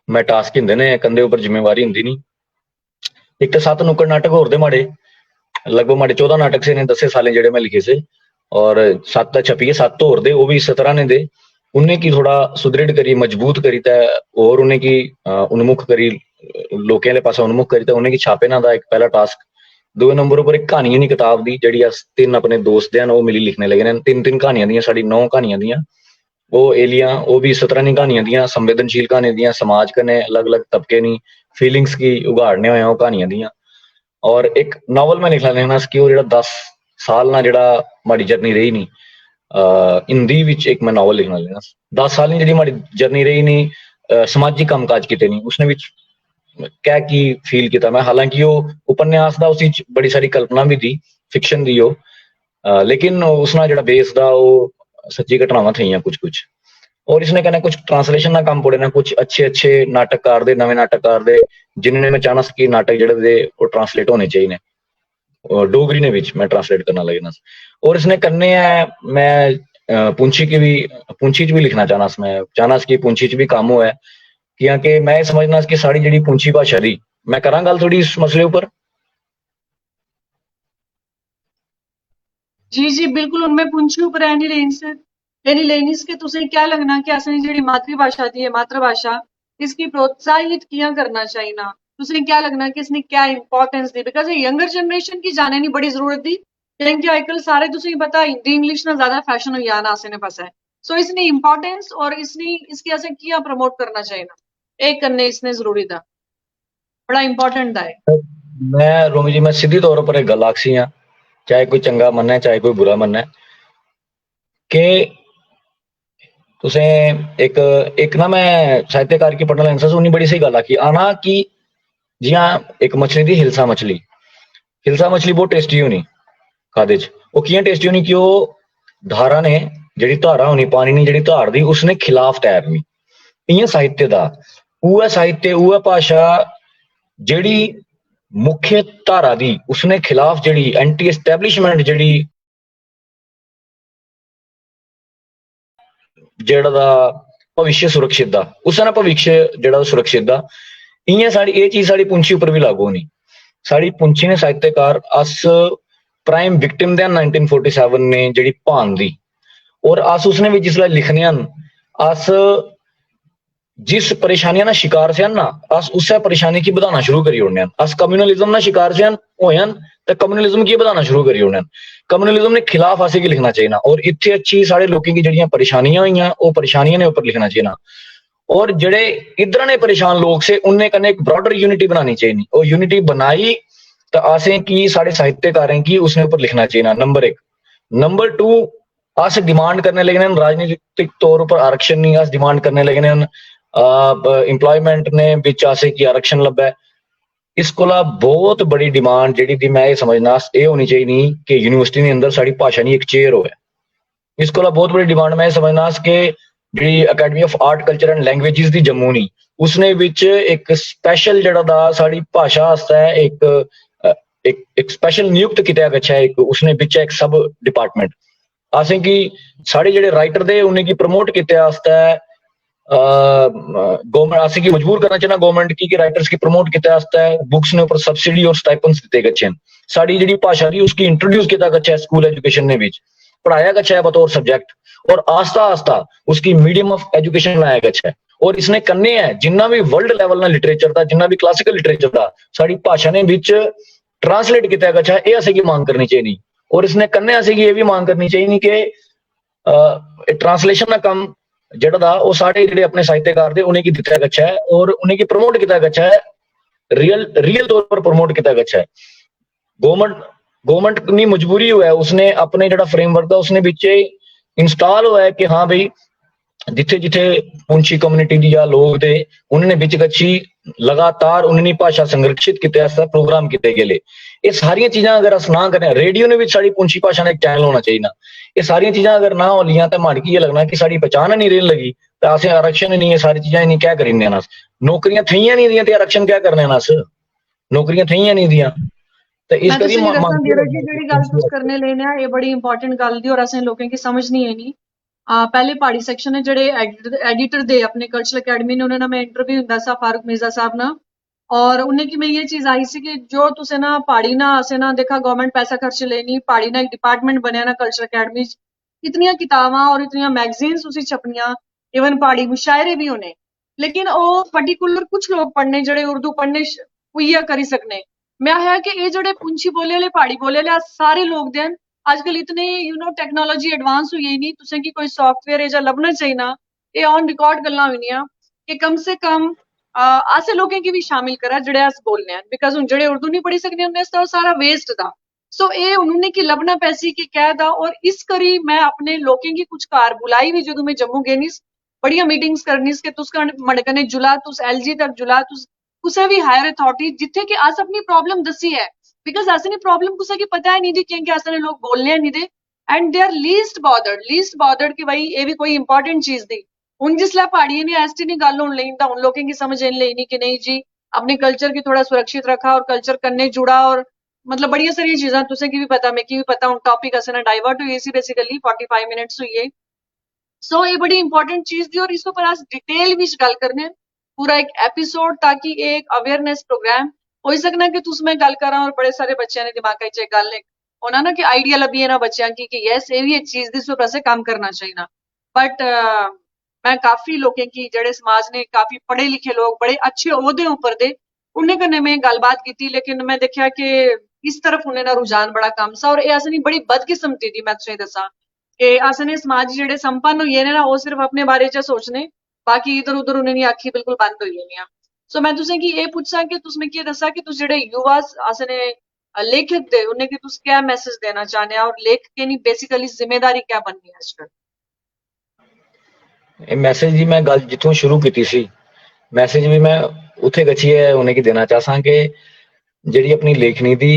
मैं टास्क हिंदे ने कंधे उपर जिम्मेवारी हिंदी नहीं एक तो 7 नुक्कड़ नाटक होर दे माड़े लगभग माड़े 14 नाटक से ने 10 सालें जेडे मैं लिखे से और 7 छपिए 7 तो होर दे वो भी इस तरह ने दे उन्हें की थोड़ा सुदृढ़ करी मजबूत करी और उन्हें की उन्मुख करी लोकें पास उन्मुख करी उन्हें की छापे ना दा एक पहला टास्क दो नंबर पर एक कहानियां नी किताब दी जड़ी अस 3 अपने दोस्त हैं वो मिली लिखने लगे ने 3 कहानियां दियां साड़ी 9 कहानियां दियां वो एलियां वो भी इस तरह नी कहानियां दियां संवेदनशील कहानियां दियां समाज कने अलग अलग तबके नी फीलिंग्स की उगाड़ने हुए वो कहानियां दियां और एक नॉवल में लिखना लेना कि वो जेड़ा 10 साल ना जेड़ा माड़ी जर्नी रही नहीं हिंदी विच एक मैं नॉवल लिखना लेना 10 साल जी माड़ी जर्नी रही नहीं समाजिक कामकाज किते नहीं उसने विच क्या की फील किया मैं हालांकि वो उपन्यास दा उसी बड़ी सारी कल्पना भी थी फिक्शन दी हो लेकिन उसना जेड़ा बेस दा वो सच्ची घटनावां थी कुछ कुछ और इसने कहना कुछ ट्रांसलेशन ना काम पड़े ना कुछ अच्छे अच्छे नाटककार दे नवे नाटककार दे जिन्होंने मैं चाहना कि नाटक जेड़े दे वो ट्रांसलेट होने चाहिए डोगरी ने विच मैं ट्रांसलेट करना लगना और इसने करने है मैं पुंछी की भी पुंछी च भी लिखना चाहना मैं चाहना कि पुंछी च भी काम हुआ है कि मैं समझना कि साड़ी जी पुंछी भाषा दी मैं करा गल थोड़ी इस मसले ऊपर जी जी बिल्कुल उनमें पुंछू पर एनी लेनिस के तुसे क्या लगना कि असली जेडी मातृभाषा दी है मातृभाषा इसकी प्रोत्साहित किया करना चाहिए ना तुसें क्या लगना कि इसने क्या importance the? Because younger generation की जाने नहीं बड़ी जरूरत थी क्योंकि आजकल सारे तुसें पता हिंदी इंग्लिश ना ज्यादा फैशन हो जाना आसे ने पासा है। सो इसने इंपॉर्टेंस और इसने इसकी असें किया प्रमोट करना चाहिए ना एक करने इसने जरूरी था बड़ा इंपॉर्टेंट था मैं रोमी जी मैं सीधी तौर पर एक गल आखसी हाँ चाहे कोई चंगा मनना है चाहे कोई बुरा मनना है कि तुसें एक एक ना मैं साहित्यकार की पढ़ने लगा उन्हें बड़ी सही गल आखी आना कि जियां एक मछली थी हिलसा मछली बहुत टेस्टी होनी खादे च वो कियां टेस्टी होनी कि वो धारा ने ਜਿਹੜੀ ਧਾਰਾ ਹੋਣੀ ਪਾਣੀ ਦੀ ਜਿਹੜੀ ਧਾਰ ਦੀ ਉਸਨੇ ਖਿਲਾਫ ਤੈਰਨੀ ਇਹ ਸਾਹਿत्य ਦਾ ਉਹ ਸਾਹਿत्य ਉਹ ਭਾਸ਼ਾ ਜਿਹੜੀ ਮੁੱਖ ਧਾਰਾ ਦੀ ਉਸਨੇ ਖਿਲਾਫ ਜਿਹੜੀ ਐਂਟੀ ਐਸਟੈਬਲਿਸ਼ਮੈਂਟ ਜਿਹੜੀ ਜਿਹੜਾ ਦਾ ਭਵਿੱਖ ਸੁਰੱਖਿਅਤ ਦਾ ਉਸਨੇ ਨਾ ਭਵਿੱਖ ਜਿਹੜਾ ਸੁਰੱਖਿਅਤ ਦਾ ਇਹ ਸਾਡੀ ਇਹ ਚੀਜ਼ ਸਾਡੀ ਪੁੰਛੀ ਉੱਪਰ ਵੀ ਲਾਗੂ ਹੋਣੀ ਸਾਡੀ ਪੁੰਛੀ ਨੇ ਸਾਹਿत्यकार ਅਸ ਪ੍ਰਾਈਮ ਵਿਕਟਿਮ ਦੇ 1947 ਨੇ ਜਿਹੜੀ ਭਾਨ ਦੀ और अस उसने भी जिसले लिखने अस जिस परेशानियां ना शिकार से ना अस उस परेशानी की बढ़ाना शुरू करी ओड़ने अस कम्युनलिज्म ना शिकार से होए तो कम्युनलिज्म की बढ़ाना शुरू करी ओड़ने कम्युनलिज्म ने खिलाफ असें की लिखना चाहिए और इतने अच्छी सारे लोगों की जड़ियां परेशानियां हुई वो परेशानियां ने ऊपर लिखना चाहिए और जड़े इधर ने परेशान लोग से उनने कने एक ब्रॉडर यूनिटी बनानी चाहिए और यूनिटी बनाई तो असें की साढ़े साहित्यकारें की उसने ऊपर लिखना चाहिए नंबर 1 नंबर 2 अस डिमांड करने लगे राजनीतिक तौर पर आरक्षण नहीं अस डिमांड करने लगे इंप्लॉयमेंट ने बिच असें की आरक्षण लब्भा है इस कोला बहुत बड़ी डिमांड जेडी दी मैं ये समझना ये होनी चाहिए कि यूनिवर्सिटी के अंदर साड़ी भाषा नहीं एक चेयर होवे इस कोला बहुत बड़ी डिमांड मैं समझना कि जी academy of art culture and languages दी जम्मू नी उसने विच एक स्पेशल जड़ा दा साड़ी भाषा वास्ते एक स्पेशल नियुक्त किया गया है एक उसने विच एक सब डिपार्टमेंट असें कि साढ़े जेडे राइटर दे उन्हें की प्रमोट किते वास्ते गवर्नमेंट असें की मजबूर करना चाहिए गवर्नमेंट की राइटर्स की प्रमोट किते वास्ते बुक्स ने ऊपर सब्सिडी और स्टाइपेंड्स दिते गए हैं साड़ी जेडी भाषा दी उसकी इंट्रोड्यूस किया गया है स्कूल एजुकेशन ने विच पढ़ाया गया है बतौर सब्जेक्ट और आस्ता आस्ता उसकी मीडियम ऑफ एजुकेशन लाया गया है और इसने करने है जिन्ना भी वर्ल्ड लेवल ना लिटरेचर था जिन्ना भी क्लासिकल लिटरेचर था साड़ी भाषा ने विच ट्रांसलेट किया गया है ये असें की मांग करनी चाहिए और इसने करने असें ये भी मांग करनी चाहिए कि ट्रांसलेशन का काम जड़ा वो सारे ਜਿਹੜੇ अपने साहित्यकार थे उन्हें की दिता गया है और उन्हें की प्रमोट किया गया है रियल तौर पर प्रमोट किया गया है गवर्नमेंट की मजबूरी हुआ है उसने अपने जड़ा फ्रेमवर्क था उसने बिच इंस्टॉल हुआ है कि हाँ भाई जिथे जिथे पुंछी कम्युनिटी दी या लोग थे उन्होंने बिच गच्छी लगातार उन्होंने भाषा संरक्षित किते प्रोग्राम किए गए ये सारिया चीजा अगर अस ना करें रेडियो ने भी साड़ी पुंछी भाषा ने एक चैनल होना चाहिए ना ये सारिया चीजा अगर ना हो लिया तो माड़ी की ये लगना कि साड़ी पहचान नहीं रहने लगी तो असें आरक्षण नहीं है सारी चीजा नहीं क्या करेंगे अस नौकरियां थईयां नहीं दियां ते आरक्षण क्या करने अस नौकरियां थईयां नहीं दियां तो इस करी जेडी गल तुस करने लेने ये बड़ी इंपॉर्टेंट गल दी और असें लोगों की समझ नहीं है नहीं पहले पहाड़ी सेक्शन है जेडे एडिटर दे अपने कल्चरल अकेडमी ने उन्होंने मैं इंटरव्यू हुंदा सा फारूक मिर्जा साहब ना और उन्हें की मैं ये चीज आई सी कि जो तुसे ना पहाड़ी ना असे ना देखा गवर्नमेंट पैसा खर्च लेनी पहाड़ी ना एक डिपार्टमेंट बनया ना कल्चरल अकेडमी इतनियां किताबां और इतनियां मैगजीन्स उसी छपनियां इवन पहाड़ी मुशायरे भी होने लेकिन वो पर्टिकुलर कुछ लोग पढ़ने जेडे उर्दू पढ़ने उइया करी सकने मैं है कि ये जेडे पुंछी बोले वाले पहाड़ी बोले वाले सारे लोग देन आजकल इतने टेक्नोलॉजी एडवांस हुई नहीं तुसें की कोई सॉफ्टवेयर या लभना चाहिए ना ये ऑन रिकॉर्ड गल्लां होनियां कि कम से कम ऐसे लोगों की भी शामिल करा जेडे अस बोलने हैं बिकॉज हुन जेडे उर्दू नहीं पढ़ी सकने उन्हें तो सारा वेस्ट था सो ये उन्होंने की लभना पैसी की कह दा और इस करी मैं अपने लोगों की कुछ कार बुलाई भी जो मैं जम्मू गेनी बड़िया मीटिंग्स करनी कि तुस मड़कने जुला तुस एलजी तक जुला तुस कुसे भी हायर अथॉरिटी जिथे कि अस अपनी प्रॉब्लम दसी है बिकॉज असने प्रॉब्लम कुसे की पता है नहीं दी क्योंकि असने लोग बोलने नहीं दे and they are least bothered कि भाई ये भी कोई इंपॉर्टेंट चीज दी उन जिसला पहाड़ियों ने ऐसी नहीं गल होने लेनी उन लोगों की समझ इन लेनी कि नहीं जी अपने कल्चर की थोड़ा सुरक्षित रखा और कल्चर करने जुड़ा और मतलब बड़ी सारी चीजा तुसें की भी पता मैं की भी पता उन टॉपिक असना डाइवर्ट हुई सी बेसिकली 45 मिनट्स हुई है सो ये बड़ी इंपॉर्टेंट चीज थी और इसके ऊपर अस डिटेल भी गल करने पूरा एक एपिसोड ताकि एक अवेयरनेस प्रोग्राम हो सकना कि तुस मैं गल करा और बड़े सारे बच्चों ने दिमाग च गल होना ना कि आइडिया लभी है ना बच्चों की कि यस ये भी एक चीज दी ऊपर से काम करना चाहिए बट मैं काफी लोगों की जड़े समाज ने काफी पढ़े लिखे लोग बड़े अच्छे ओहदे ऊपर दे उन्हें कन्नै मैं गलबात की, लेकिन मैं देखा कि इस तरफ उन्हें ना रुझान बड़ा कम सा। और ये असली बड़ी बदकिस्मती थी, मैं तुसें दसा कि असने समाज जेह्ड़े संपन्न होई ने ना, वो सिर्फ अपने बारे च सोचने, बाकी इधर उधर उन्हें दी अक्खी बिल्कुल बंद होई गेदियां। सो मैं तुसें गी एह् पुच्छां कि तुस मिगी दसा कि तुस जेह्ड़े युवा असने लेखक दे, उन्हें गी तुस क्या मैसेज देना चाहने, और लेखकें दी बेसिकली जिम्मेदारी क्या बननी है अजकल? ਇਹ ਮੈਸੇਜ ਦੀ ਮੈਂ ਗੱਲ ਜਿੱਥੋਂ ਸ਼ੁਰੂ ਕੀਤੀ ਸੀ, ਮੈਸੇਜ ਵੀ ਮੈਂ ਉੱਥੇ ਗਛੀਏ ਉਹਨੇ ਕੀ ਦੇਣਾ ਚਾਹਾਂ ਕਿ ਜਿਹੜੀ ਆਪਣੀ ਲੇਖਣੀ ਦੀ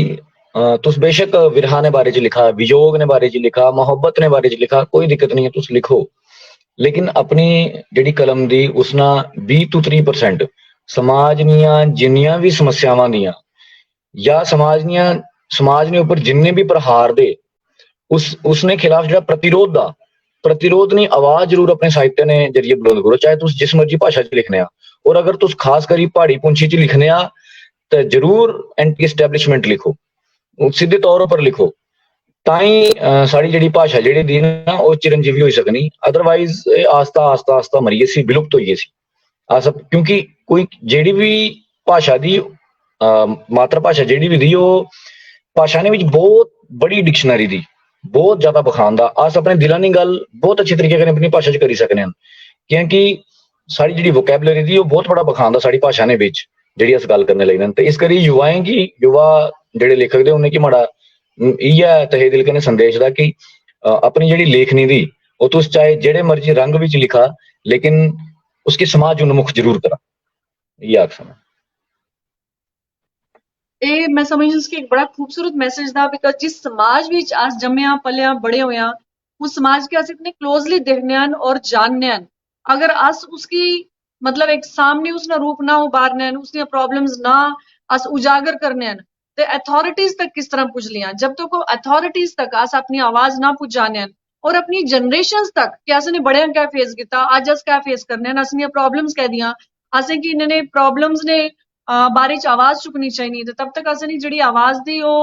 तुस बेशक विरहा ने बारे च लिखा, वियोग ने बारे च लिखा, मोहब्बत ने बारे च लिखा, कोई दिक्कत नहीं है, तुस लिखो, लेकिन अपनी ਜਿਹੜੀ ਕਲਮ ਦੀ ਉਸ ਨਾਲ 20 ਤੋਂ 30% ਸਮਾਜ ਦੀਆਂ ਜਿੰਨੀਆਂ ਵੀ ਸਮੱਸਿਆਵਾਂ ਦੀਆਂ ਜਾਂ ਸਮਾਜ ਦੇ ਉੱਪਰ ਜਿੰਨੇ ਵੀ ਪ੍ਰਹਾਰ ਦੇ ਉਸਨੇ ਖਿਲਾਫ ਜਿਹੜਾ प्रतिरोध नहीं आवाज जरूर अपने साहित्य ने जरिए बुलंद करो, चाहे तुस जिस मर्जी भाषा च लिखने आ। और अगर तुस खास करी पहाड़ी पुंछी च लिखने आ तो जरूर एंटी एस्टैब्लिशमेंट लिखो, सीधे तौर पर लिखो, ताई साड़ी जिहड़ी भाषा जिहड़ी दी ना वो चिरंजीवी हो सकनी। अदरवाइज आस्ता आस्ता आस्ता मरीए सी, विलुप्त होइए सी अस, क्योंकि कोई जिहड़ी भी भाषा दी मातर भाषा जिहड़ी भी दी वो भाषा ने विच बहुत बड़ी डिक्शनरी दी बहुत ज्यादा बखानदा। अस अपने दिलां दी गल बहुत अच्छे तरीके कन्नै अपनी भाषा च करी सकने हैं, क्योंकि साड़ी जिहड़ी वोकैबुलरी दी वो बहुत बड़ा बखानदा साड़ी भाषा ने विच जिहड़ी अस गल करने लगे। ते इस करी युवाएं गी, युवा जिहड़े लेखक दे उन्हें की माड़ा इ'यै तहे दिल कन्नै संदेश दा कि अपनी जिहड़ी लेखनी दी वो तुस चाहे जेड़े मर्जी रंग विच लिखा, लेकिन उसकी समाज उन्मुख जरूर करा, इ'यै आखना। ਇਹ ਮੈਂ ਸਮਝਦੀ ਕਿ ਇੱਕ ਬੜਾ खूबसूरत मैसेज था, बिकॉज जिस समाज विच अस जम्मे पले बड़े होए हैं, उस समाज के अस इतने क्लोजली देखने हैं और जानने हैं। अगर अस उसकी मतलब एक सामने उसका रूप ना उभारने हैं, उसकी प्रॉब्लम्स ना अस उजागर करने हैं, तो अथॉरिटीज तक किस तरह पुजलियां? जब तक वो अथॉरिटीज तक अस अपनी आवाज ना पुजाने हैं और अपनी जनरेशन तक कि असने बड़े क्या फेस किया, अज अस क्या फेस करने हैं, असनियां प्रॉब्लम्स कह दियां, असें कि इन्ने प्रॉब्लम्स ने बारे च आवाज चुकनी चाहिए, तो तब तक असनी जिहड़ी आवाज दी वो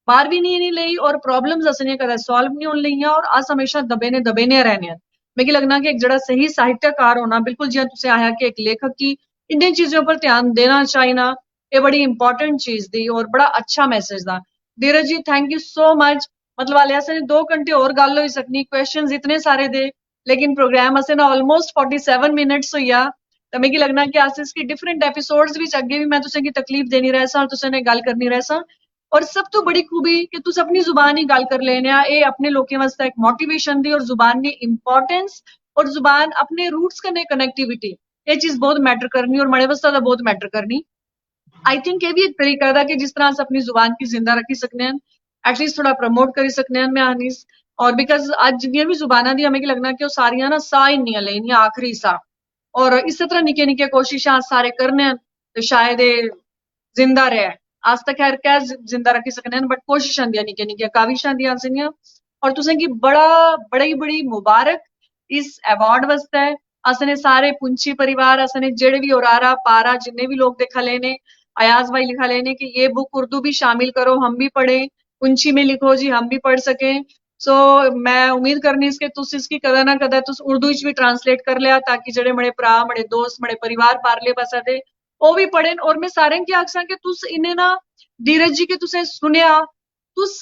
बाहर भी नहीं लई और प्रॉब्लम्स असने कदे सॉल्व नहीं होने लईयां और अस हमेशा दबे ने रहने हैं। मिगी लगना कि एक जड़ा सही साहित्यकार होना, बिल्कुल जियां तुसें आया कि एक लेखक की इन्हीं चीजों पर ध्यान देना चाहिए, ये बड़ी इंपॉर्टेंट चीज दी और बड़ा अच्छा मैसेज था। धीरज जी, थैंक यू सो मच। मतलब वाले असने 2 घंटे और गल होई सकनी, क्वेश्चंस इतने सारे दे, लेकिन प्रोग्राम असे ना ऑलमोस्ट 47 मिनट्स होइया। तो मिगी लगना कि अस इसकी डिफरेंट एपिसोड्स विच अगे भी मैं तुसें गी तकलीफ देनी रह सा और तुसें ने गल करनी रह सा। और सब तो बड़ी खूबी कि तुस अपनी जुबान ही गल कर लेने आ, ये अपने लोकें वास्ते एक मोटिवेशन दी और जुबान दी इंपॉर्टेंस और जुबान अपने रूट्स कन्नै कनेक्टिविटी, ये चीज बहुत मैटर करनी और मड़े वास्ते दा बहुत मैटर करनी। आई थिंक ये भी एक तरीका था कि जिस तरह अस अपनी जुबान की जिंदा रखी सकने हैं, एटलीस्ट थोड़ा प्रमोट करी सकने हैं मैं आनीस। और बिकॉज अज जिन्नियां भी जुबानां दी मिगी लगना कि वो सारियां ना सा ही नहीं लेनियां, आखिरी सा, और इस तरह निक्के निक्के कोशिशां सारे करने हैं तो शायद जिंदा रहे। आज तक खैर क्या जिंदा रखी सकने हैं, बट कोशिशां दियां निक्के निक्के काविशां दियां सियां। और तुसें गी बड़ी बड़ी मुबारक इस अवार्ड वास्ते। असने सारे पुंछी परिवार, असने जेड़े भी ओरारा पारा जिन्ने भी लोग देखा लेने, अयाज भाई लिखा लेने कि ये बुक उर्दू भी शामिल करो, हम भी पढ़े, पुंछी में लिखो जी, हम भी पढ़ सकें। सो मैं उम्मीद करनी इसके तुस इसकी कदा ना कदा तुस उर्दू च भी ट्रांसलेट कर लिया, ताकि जेड़े मड़े भरा, मड़े दोस्त, मड़े परिवार पारले पासा दे वो भी पढ़न। और मैं सारें की आखसां कि तुस इन्हें ना धीरज जी के तुसें सुनिया, तुस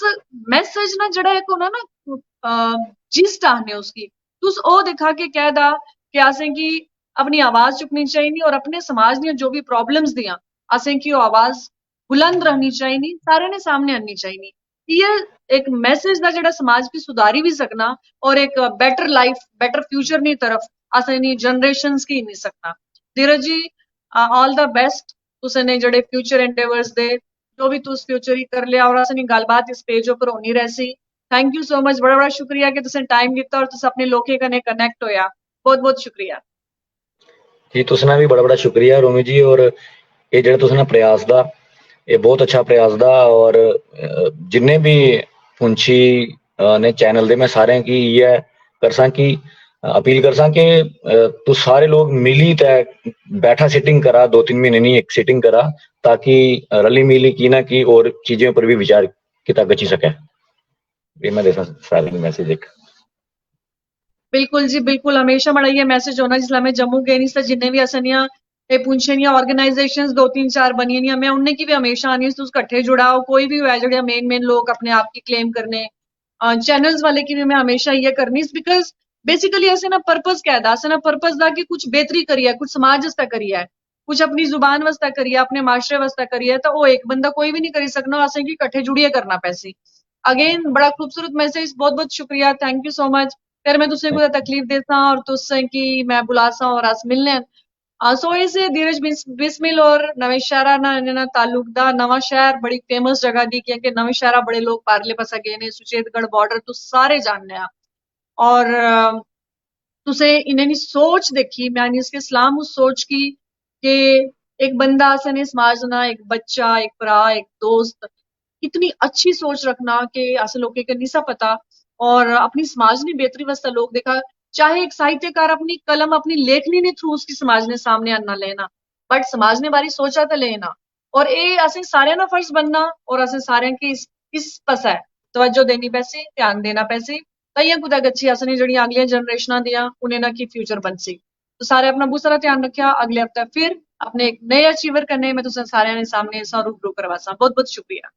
मैसेज ना जड़ा एक होना ना जिस्ट आने उसकी, तुस ओ दिखा के कह दा कि असें की अपनी आवाज चुकनी चाहिए और अपने समाज दियां जो भी प्रॉब्लम्स दियां असें की आवाज बुलंद रहनी चाहिए, सारे ने सामने आनी चाहिए। ये एक मैसेज दा जड़ा समाज की सुधारी भी सकना और एक बेटर लाइफ, बेटर फ्यूचर नी तरफ असनी जनरेशंस की नहीं सकना। धीरज जी, ऑल द बेस्ट तुसने जड़े फ्यूचर एंडेवर्स दे, जो भी तुस फ्यूचर ही कर लिया और असनी गलबात इस पेज ऊपर होनी रहसी। थैंक यू सो मच, बड़ा बड़ा शुक्रिया कि तुसें टाइम दिता और तुस अपने लोकें कन्नै कनेक्ट होया। बहुत बहुत शुक्रिया जी। तुसना भी बड़ा बड़ा शुक्रिया रोमी जी। और ये जेड़ा तुसना प्रयास दा, ये बहुत अच्छा प्रयास दा। और जिन्ने भी पुंछी ने चैनल दे, मैं सारे की ये करसा कि अपील करसा कि तू सारे लोग मिली तय बैठा सिटिंग करा, 2-3 महीने नहीं एक सिटिंग करा, ताकि रली मिली की ना की और चीजें पर भी विचार किता गची सके। ये मैं देखा सारे मैसेज एक बिल्कुल जी, बिल्कुल हमेशा बड़ा ये मैसेज होना जिसला मैं जम्मू गई नहीं जिन्ने भी असनिया ਇਹ ਪੁੰਛਣੀਆਂ ਆਰਗੇਨਾਈजेशंस 2-3-4 बनियां नहीं मैं उनने की भी हमेशा आनी तुस इकट्ठे जुड़ाओ कोई भी है जो मेन लोग अपने आप की क्लेम करने चैनल्स वाले की भी मैं हमेशा ये करनी बिकॉज बेसिकली ऐसे ना पर्पज क्या है ऐसे ना पर्पज दा कि कुछ बेहतरी करी है कुछ समाज वास्ते करी है कुछ अपनी जुबान वास्ते करी है अपने माशरे वास्ते करी है तो वो एक बंदा कोई भी नहीं करी सकना असें कि इकट्ठे जुड़िए करना पैसी अगेन बड़ा खूबसूरत मैसेज बहुत बहुत शुक्रिया थैंक यू सो मच फिर मैं तुसें कोई तकलीफ देता और तुसें कि मैं बुलासा और अस मिलने सो इसे धीरज बिस्मिल और नवे शहरा ना ताल्लुक दा नवा शहर बड़ी फेमस जगह दी क्योंकि नवे शहरा बड़े लोग पारले पासा गए ने सुचेतगढ़ बॉर्डर तो सारे जानने और तुसे इन्हें सोच देखी मैंने इसके इस्लाम उस सोच की कि एक बंदा सने समाज ना एक बच्चा एक भरा एक दोस्त इतनी अच्छी सोच रखना कि अस लोगों के नहीं सा पता और अपनी समाज ने बेहतरी वास्ते लोग देखा चाहे एक साहित्यकार अपनी कलम अपनी लेखनी ने थ्रू उसकी समाज ने सामने आना लेना बट समाज ने बारी सोचा तो लेना और ये असें सारे ना फर्ज बनना और असें सारे की इस पसा है तवज्जो देनी पैसे ध्यान देना पैसे ताइयां कुदै गच्छी असने जड़ियां अगलियां जनरेशनां दियां उन्हें ना की फ्यूचर बनसी तो सारे अपना बहुत सारा ध्यान रखा अगले हफ्ते फिर अपने एक नए अचीवर करने में तुसें सारे ने सामने सा रूबरू करवासा बहुत बहुत शुक्रिया